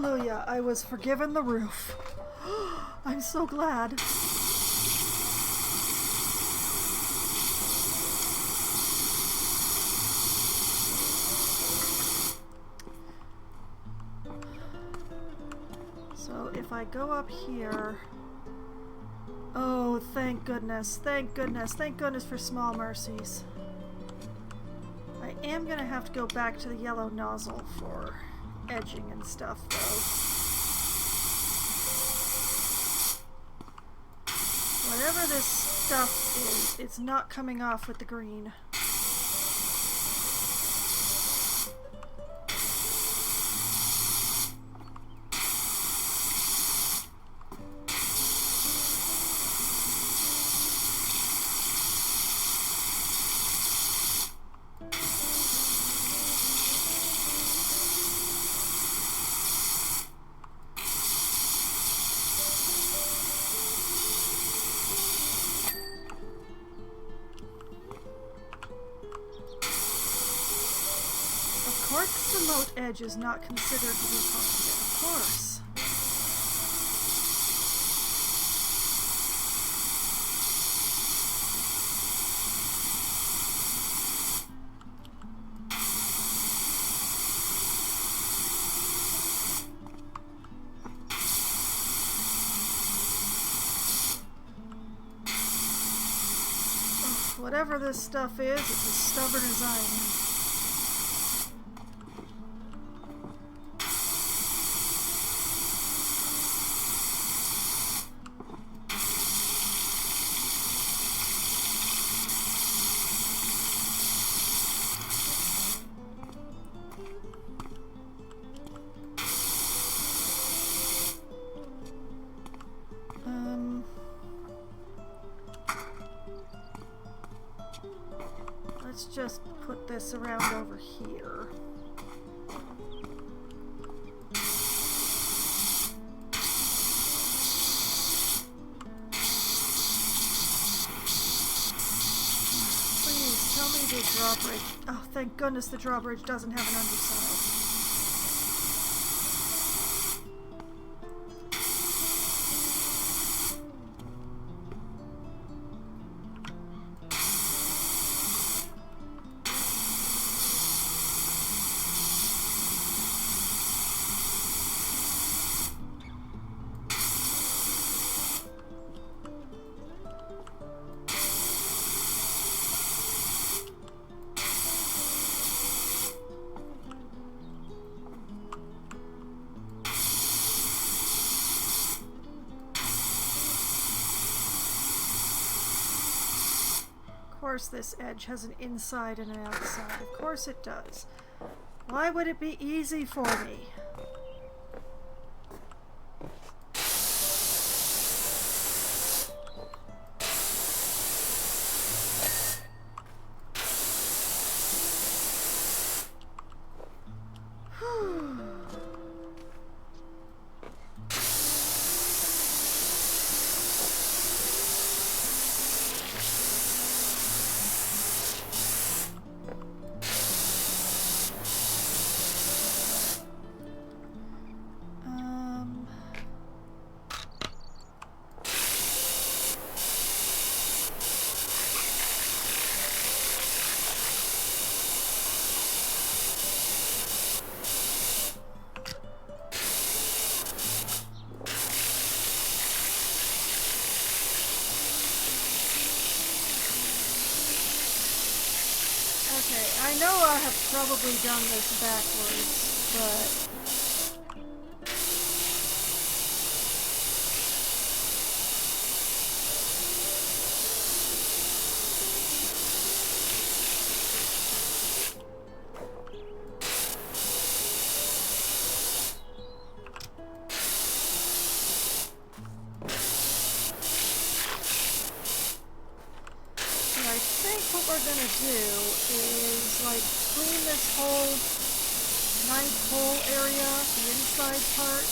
Speaker 1: Hallelujah, I was forgiven the roof. I'm so glad. So if I go up here... Oh, thank goodness, thank goodness, thank goodness for small mercies. I am gonna have to go back to the yellow nozzle for edging and stuff, though. Whatever this stuff is, it's not coming off with the green. The moat edge is not considered to be part of it, of course. Oh, whatever this stuff is, it's as stubborn as I am. Let's just put this around over here. Please tell me the drawbridge. Oh, thank goodness the drawbridge doesn't have an underside. Of course this edge has an inside and an outside. Of course it does. Why would it be easy for me? I know I have probably done this backwards, but... what we're gonna do is like clean this whole ninth hole area, the inside part.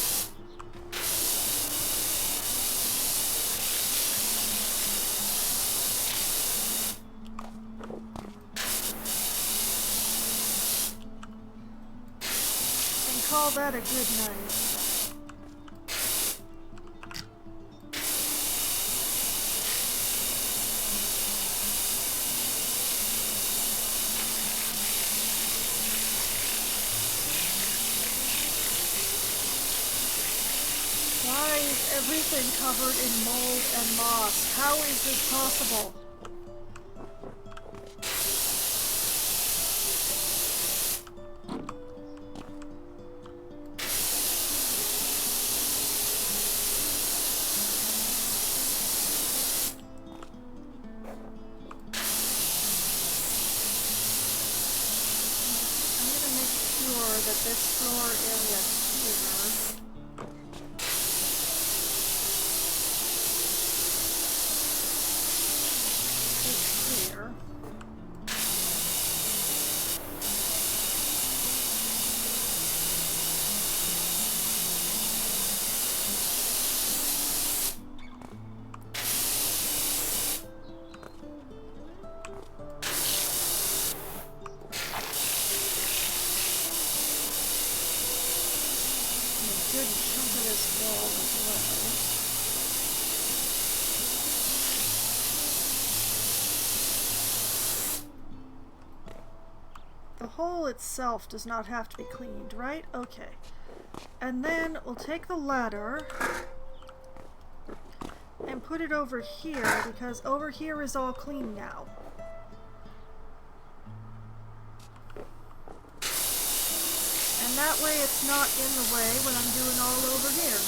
Speaker 1: And call that a good night. is everything covered in mold and moss? How is this possible? That this floor area here is clear. Good chunk of this wall as well. The hole itself does not have to be cleaned, right? Okay. And then we'll take the ladder and put it over here, because over here is all clean now. And that way it's not in the way when I'm doing all over here.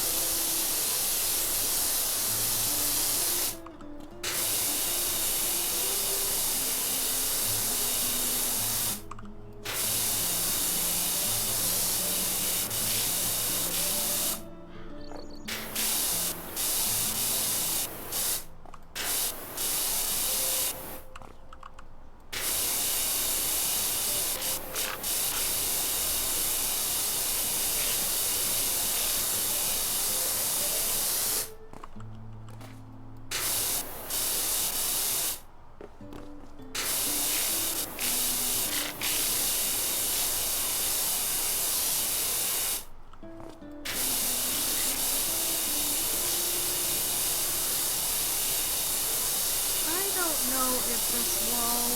Speaker 1: Know if this wall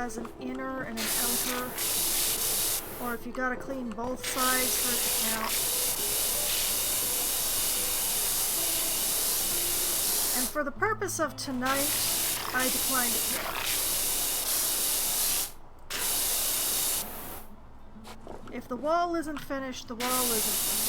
Speaker 1: has an inner and an outer, or if you gotta clean both sides for it to count. And for the purpose of tonight, I declined it here. If the wall isn't finished, the wall isn't finished.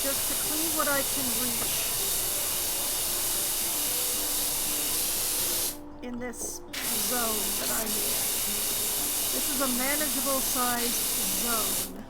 Speaker 1: Just to clean what I can reach in this zone that I'm in. This is a manageable sized zone.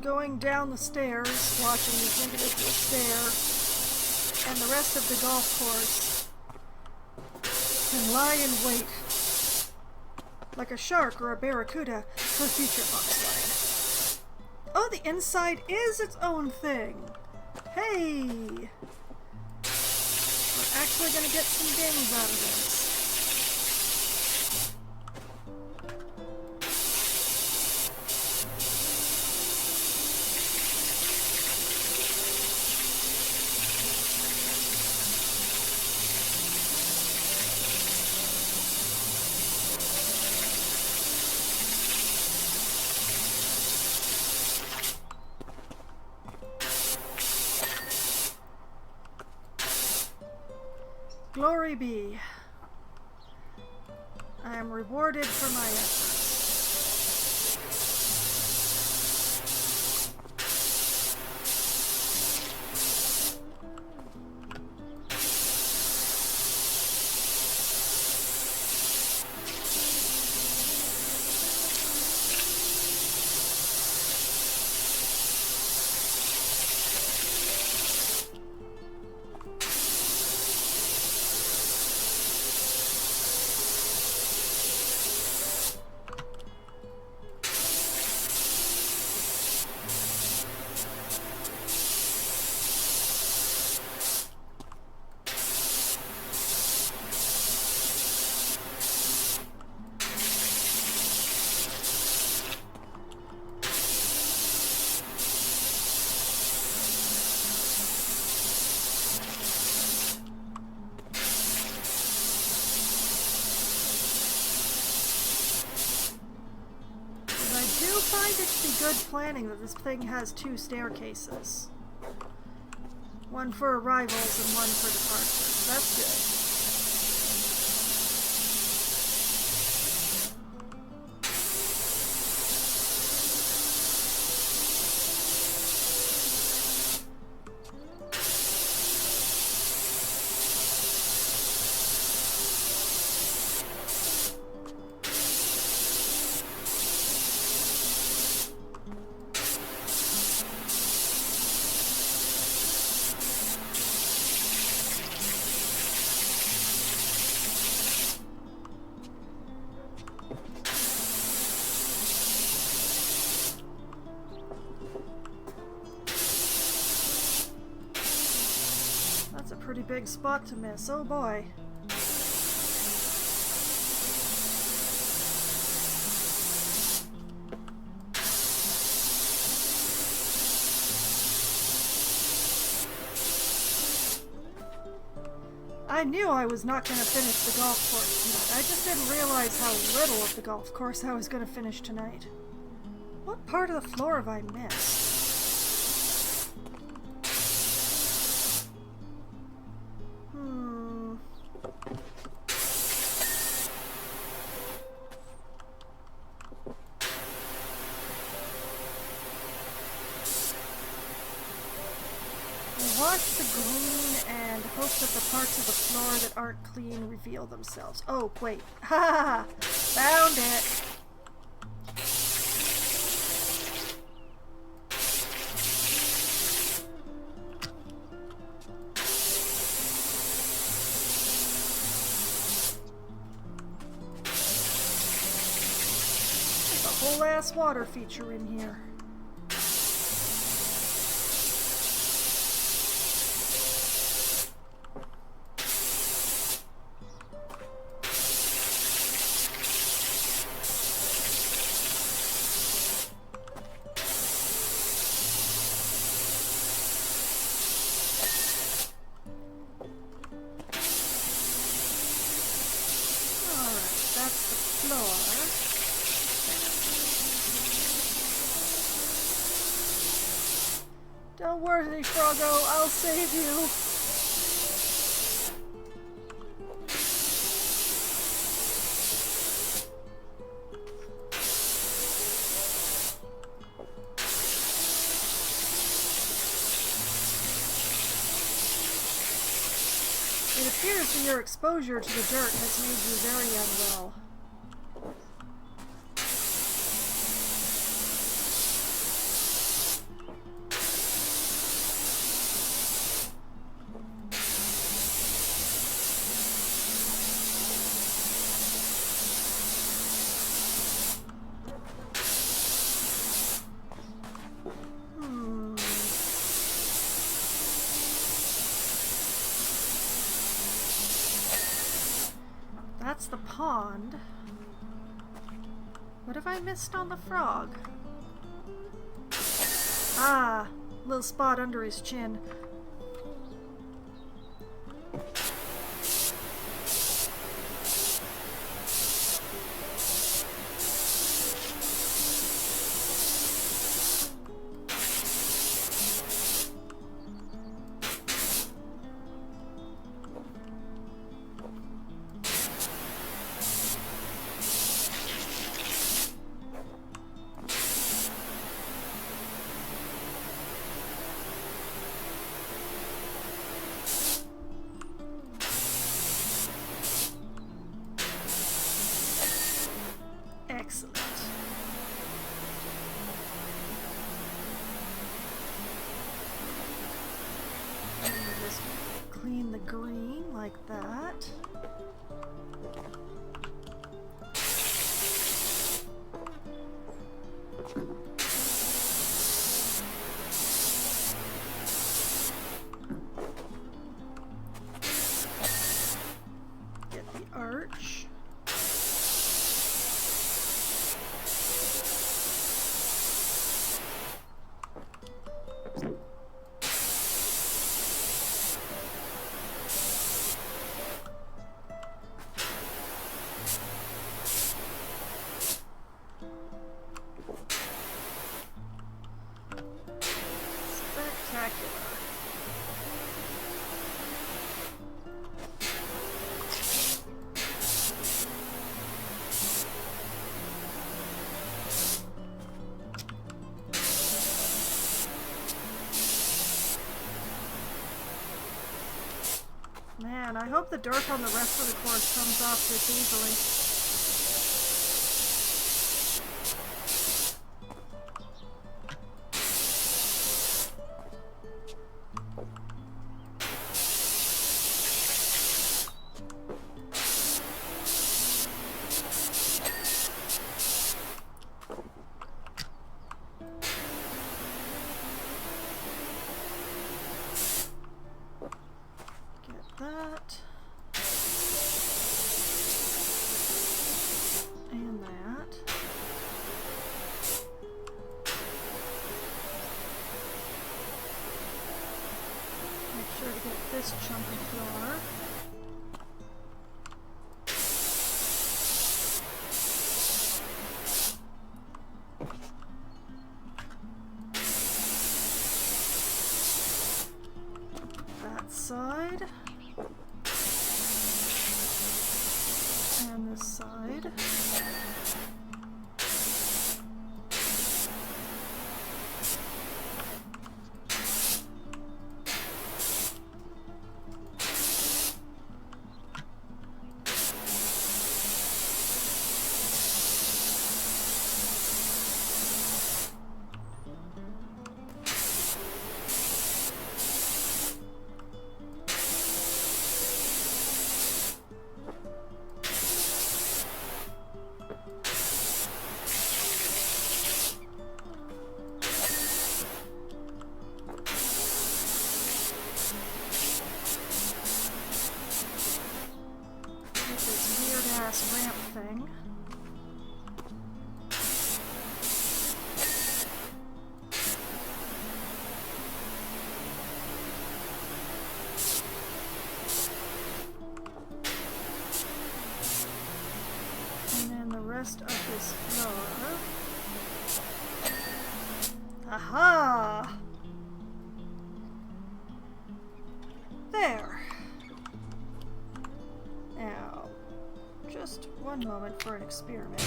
Speaker 1: Going down the stairs, watching each individual stair, and the rest of the golf course can lie in wait like a shark or a barracuda for future Foxwine. Oh, the inside is its own thing! Hey! We're actually gonna get some games out of this. Glory be. I am rewarded for my efforts. I find it to be good planning that this thing has 2 staircases. One for arrivals and one for departures. That's good. That's a pretty big spot to miss. Oh boy. I knew I was not going to finish the golf course tonight. I just didn't realize how little of the golf course I was going to finish tonight. What part of the floor have I missed? Wash the green and hope that the parts of the floor that aren't clean reveal themselves. Oh, wait. Ha! Found it! There's a whole ass water feature in here. Don't worry, Froggo, I'll save you. It appears that your exposure to the dirt has made you very unwell. That's the pond. What have I missed on the frog? Ah, little spot under his chin. clean the green like that. Get the arch. Man, I hope the dirt on the rest of the course comes off this easily. That and that. Make sure to get this chunk of flour. That side. And this side. Ramp thing. And then the rest of this floor. Aha! There. Now, just one moment for an experiment.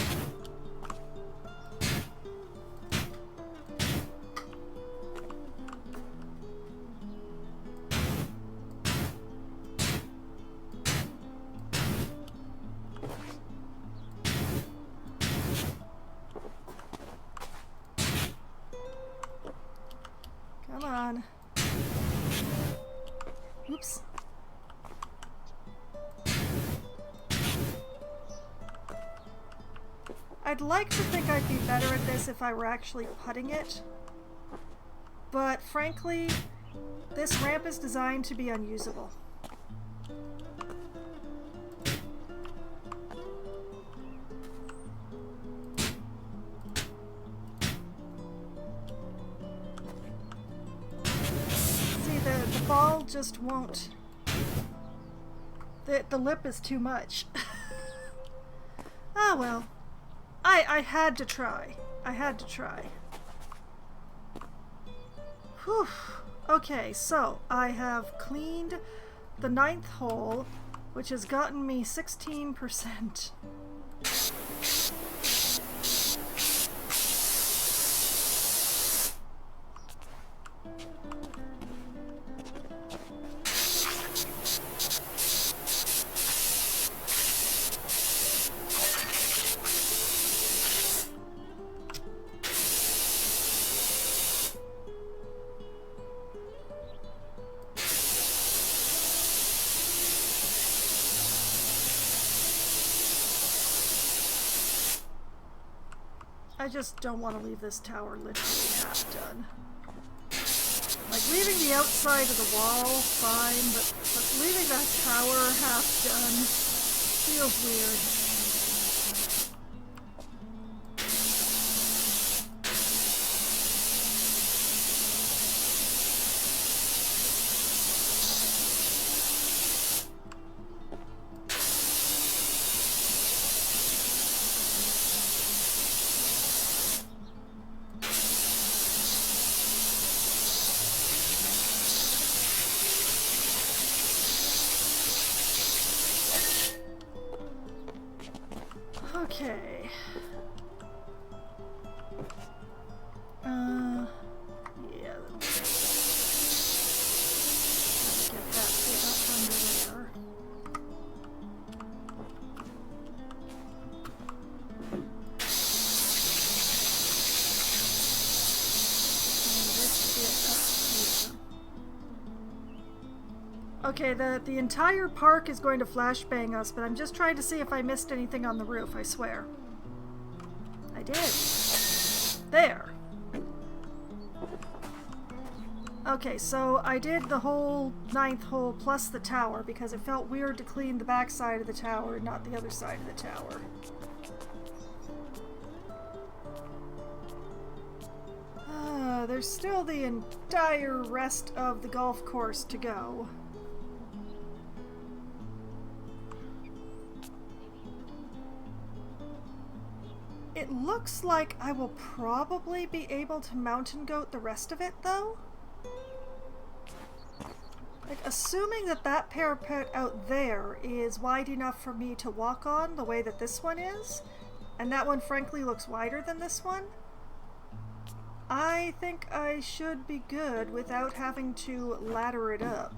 Speaker 1: Come on. Oops. I'd like to think I'd be better at this if I were actually putting it, but frankly, this ramp is designed to be unusable. See, the ball just won't... The lip is too much. Oh well. I had to try. I had to try. Whew. Okay, so I have cleaned the 9th hole, which has gotten me 16%. I just don't want to leave this tower literally half done. Like, leaving the outside of the wall, fine, but leaving that tower half done feels weird. Okay. Yeah. Get that bit up under there. And this bit up here. Okay, the entire park is going to flashbang us, but I'm just trying to see if I missed anything on the roof, I swear. I did. There. Okay, so I did the whole 9th hole plus the tower because it felt weird to clean the back side of the tower, not the other side of the tower. There's still the entire rest of the golf course to go. It looks like I will probably be able to mountain goat the rest of it, though. Like, assuming that that parapet out there is wide enough for me to walk on the way that this one is, and that one frankly looks wider than this one, I think I should be good without having to ladder it up.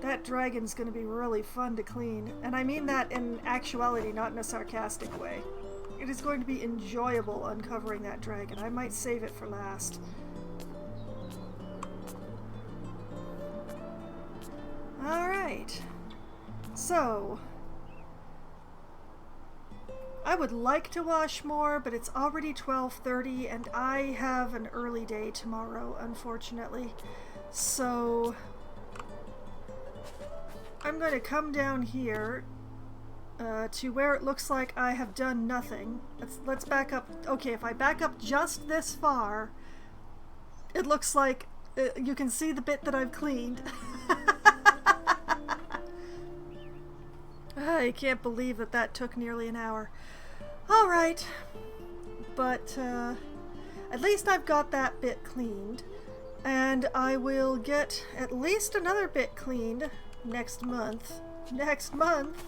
Speaker 1: That dragon's gonna be really fun to clean, and I mean that in actuality, not in a sarcastic way. It is going to be enjoyable uncovering that dragon. I might save it for last. Alright. So, I would like to wash more, but it's already 12:30 and I have an early day tomorrow, unfortunately. So, I'm going to come down here to where it looks like I have done nothing. Let's back up. Okay, if I back up just this far, it looks like you can see the bit that I've cleaned. I can't believe that that took nearly an hour. Alright, but at least I've got that bit cleaned, and I will get at least another bit cleaned next month. Next month!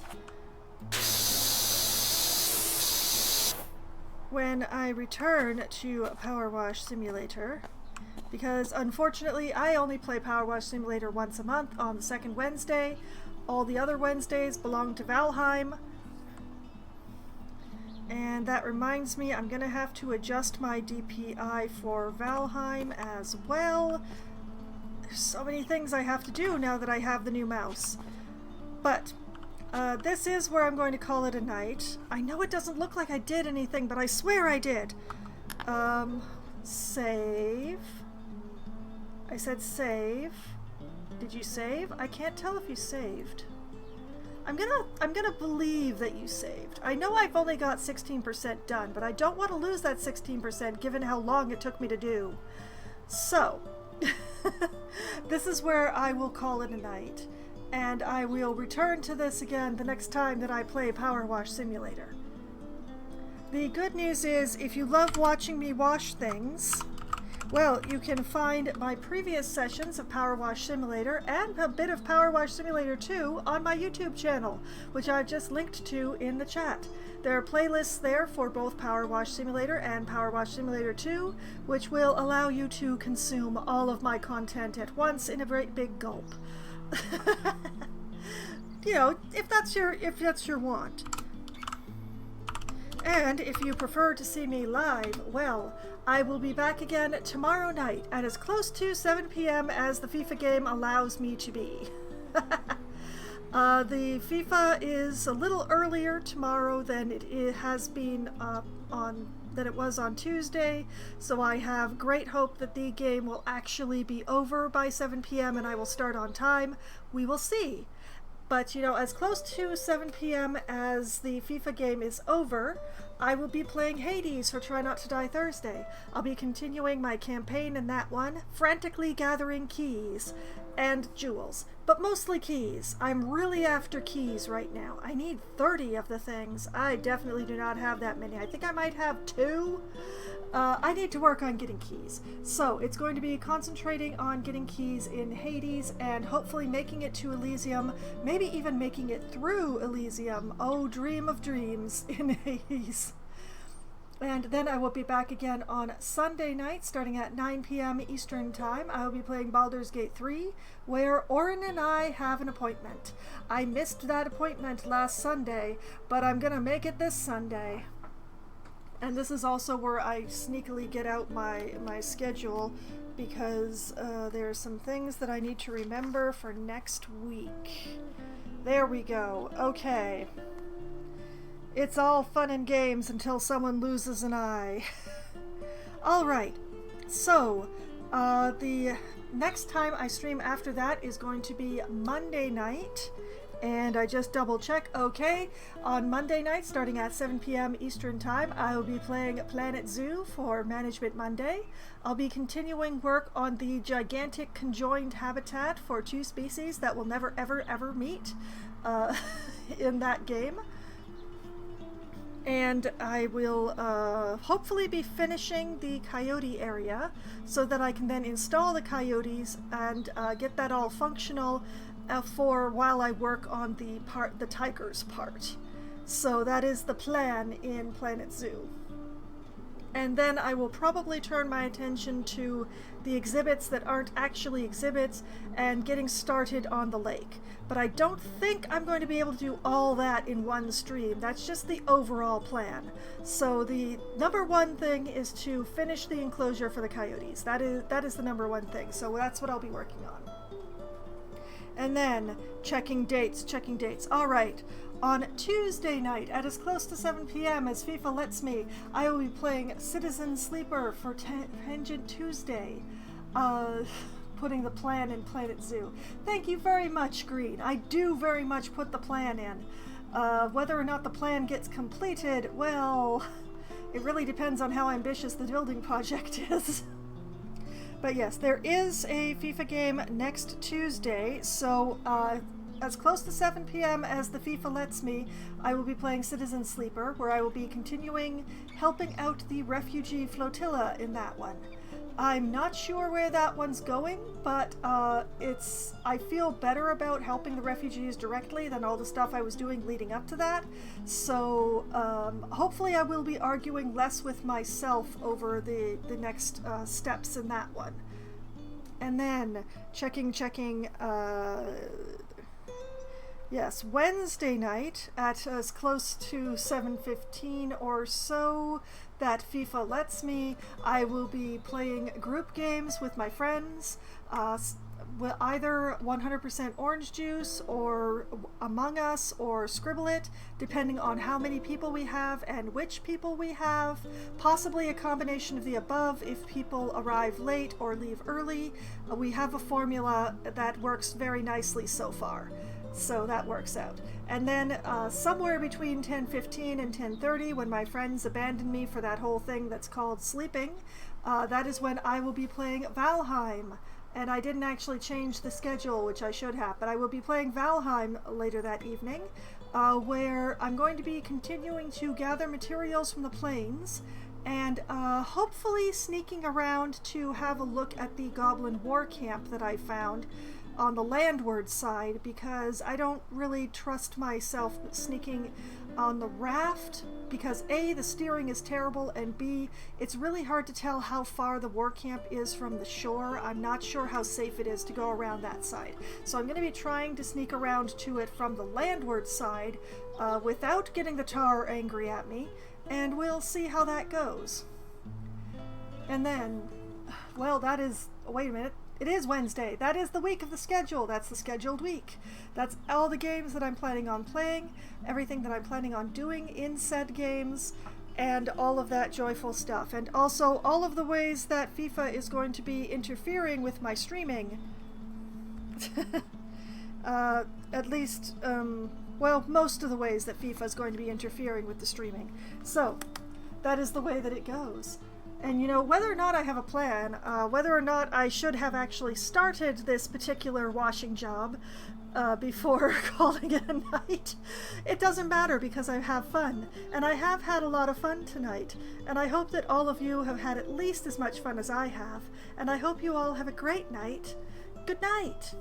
Speaker 1: When I return to PowerWash Simulator, because unfortunately I only play PowerWash Simulator once a month on the second Wednesday. All the other Wednesdays belong to Valheim. And that reminds me, I'm gonna have to adjust my DPI for Valheim as well. There's so many things I have to do now that I have the new mouse. But this is where I'm going to call it a night. I know it doesn't look like I did anything, but I swear I did. Save. I said save. Did you save? I can't tell if you saved. I'm gonna believe that you saved. I know I've only got 16% done, but I don't want to lose that 16% given how long it took me to do. So, this is where I will call it a night, and I will return to this again the next time that I play PowerWash Simulator. The good news is, if you love watching me wash things, well, you can find my previous sessions of PowerWash Simulator and a bit of PowerWash Simulator 2 on my YouTube channel, which I've just linked to in the chat. There are playlists there for both PowerWash Simulator and PowerWash Simulator 2, which will allow you to consume all of my content at once in a great big gulp. You know, if that's your want. And if you prefer to see me live, well, I will be back again tomorrow night at as close to 7 p.m. as the FIFA game allows me to be. The FIFA is a little earlier tomorrow than it has been than it was on Tuesday, so I have great hope that the game will actually be over by 7 p.m. and I will start on time. We will see. But, as close to 7 p.m. as the FIFA game is over, I will be playing Hades for Try Not to Die Thursday. I'll be continuing my campaign in that one, frantically gathering keys and jewels, but mostly keys. I'm really after keys right now. I need 30 of the things. I definitely do not have that many. I think I might have 2. I need to work on getting keys. So it's going to be concentrating on getting keys in Hades and hopefully making it to Elysium, maybe even making it through Elysium. Oh, dream of dreams in Hades. And then I will be back again on Sunday night, starting at 9 p.m. Eastern Time. I will be playing Baldur's Gate 3, where Orin and I have an appointment. I missed that appointment last Sunday, but I'm going to make it this Sunday. And this is also where I sneakily get out my schedule, because there are some things that I need to remember for next week. There we go. Okay. It's all fun and games until someone loses an eye. Alright, so the next time I stream after that is going to be Monday night. And I just double check. Okay, on Monday night, starting at 7 p.m. Eastern Time, I will be playing Planet Zoo for Management Monday. I'll be continuing work on the gigantic conjoined habitat for 2 species that will never ever meet in that game. And I will hopefully be finishing the coyote area so that I can then install the coyotes and get that all functional for while I work on the tigers part. So that is the plan in Planet Zoo. And then I will probably turn my attention to the exhibits that aren't actually exhibits and getting started on the lake. But I don't think I'm going to be able to do all that in one stream. That's just the overall plan. So the number one thing is to finish the enclosure for the coyotes. That is the number one thing. So that's what I'll be working on. And then checking dates. All right. On Tuesday night, at as close to 7 p.m. as FIFA lets me, I will be playing Citizen Sleeper for Tangent Tuesday. Putting the plan in Planet Zoo. Thank you very much, Green. I do very much put the plan in. Whether or not the plan gets completed, well, it really depends on how ambitious the building project is. But yes, there is a FIFA game next Tuesday, so as close to 7 p.m. as the FIFA lets me, I will be playing Citizen Sleeper, where I will be continuing helping out the refugee flotilla in that one. I'm not sure where that one's going, but I feel better about helping the refugees directly than all the stuff I was doing leading up to that. So hopefully I will be arguing less with myself over the next steps in that one. And then checking. Yes, Wednesday night at as close to 7:15 or so that FIFA lets me, I will be playing group games with my friends, either 100% Orange Juice or Among Us or Scribble It, depending on how many people we have and which people we have, possibly a combination of the above if people arrive late or leave early. We have a formula that works very nicely so far. So that works out. And then somewhere between 10:15 and 10:30, when my friends abandon me for that whole thing that's called sleeping, that is when I will be playing Valheim. And I didn't actually change the schedule, which I should have, but I will be playing Valheim later that evening, where I'm going to be continuing to gather materials from the plains and hopefully sneaking around to have a look at the Goblin War Camp that I found on the landward side, because I don't really trust myself sneaking on the raft, because A, the steering is terrible, and B, it's really hard to tell how far the war camp is from the shore. I'm not sure how safe it is to go around that side. So I'm going to be trying to sneak around to it from the landward side without getting the tar angry at me, and we'll see how that goes. And then, well, that is, wait a minute, It is Wednesday. That is the week of the schedule. That's the scheduled week. That's all the games that I'm planning on playing, everything that I'm planning on doing in said games, and all of that joyful stuff. And also all of the ways that FIFA is going to be interfering with my streaming. At least, well, most of the ways that FIFA is going to be interfering with the streaming. So, that is the way that it goes. And you know, whether or not I have a plan, whether or not I should have actually started this particular washing job before calling it a night, it doesn't matter because I have fun. And I have had a lot of fun tonight. And I hope that all of you have had at least as much fun as I have. And I hope you all have a great night. Good night.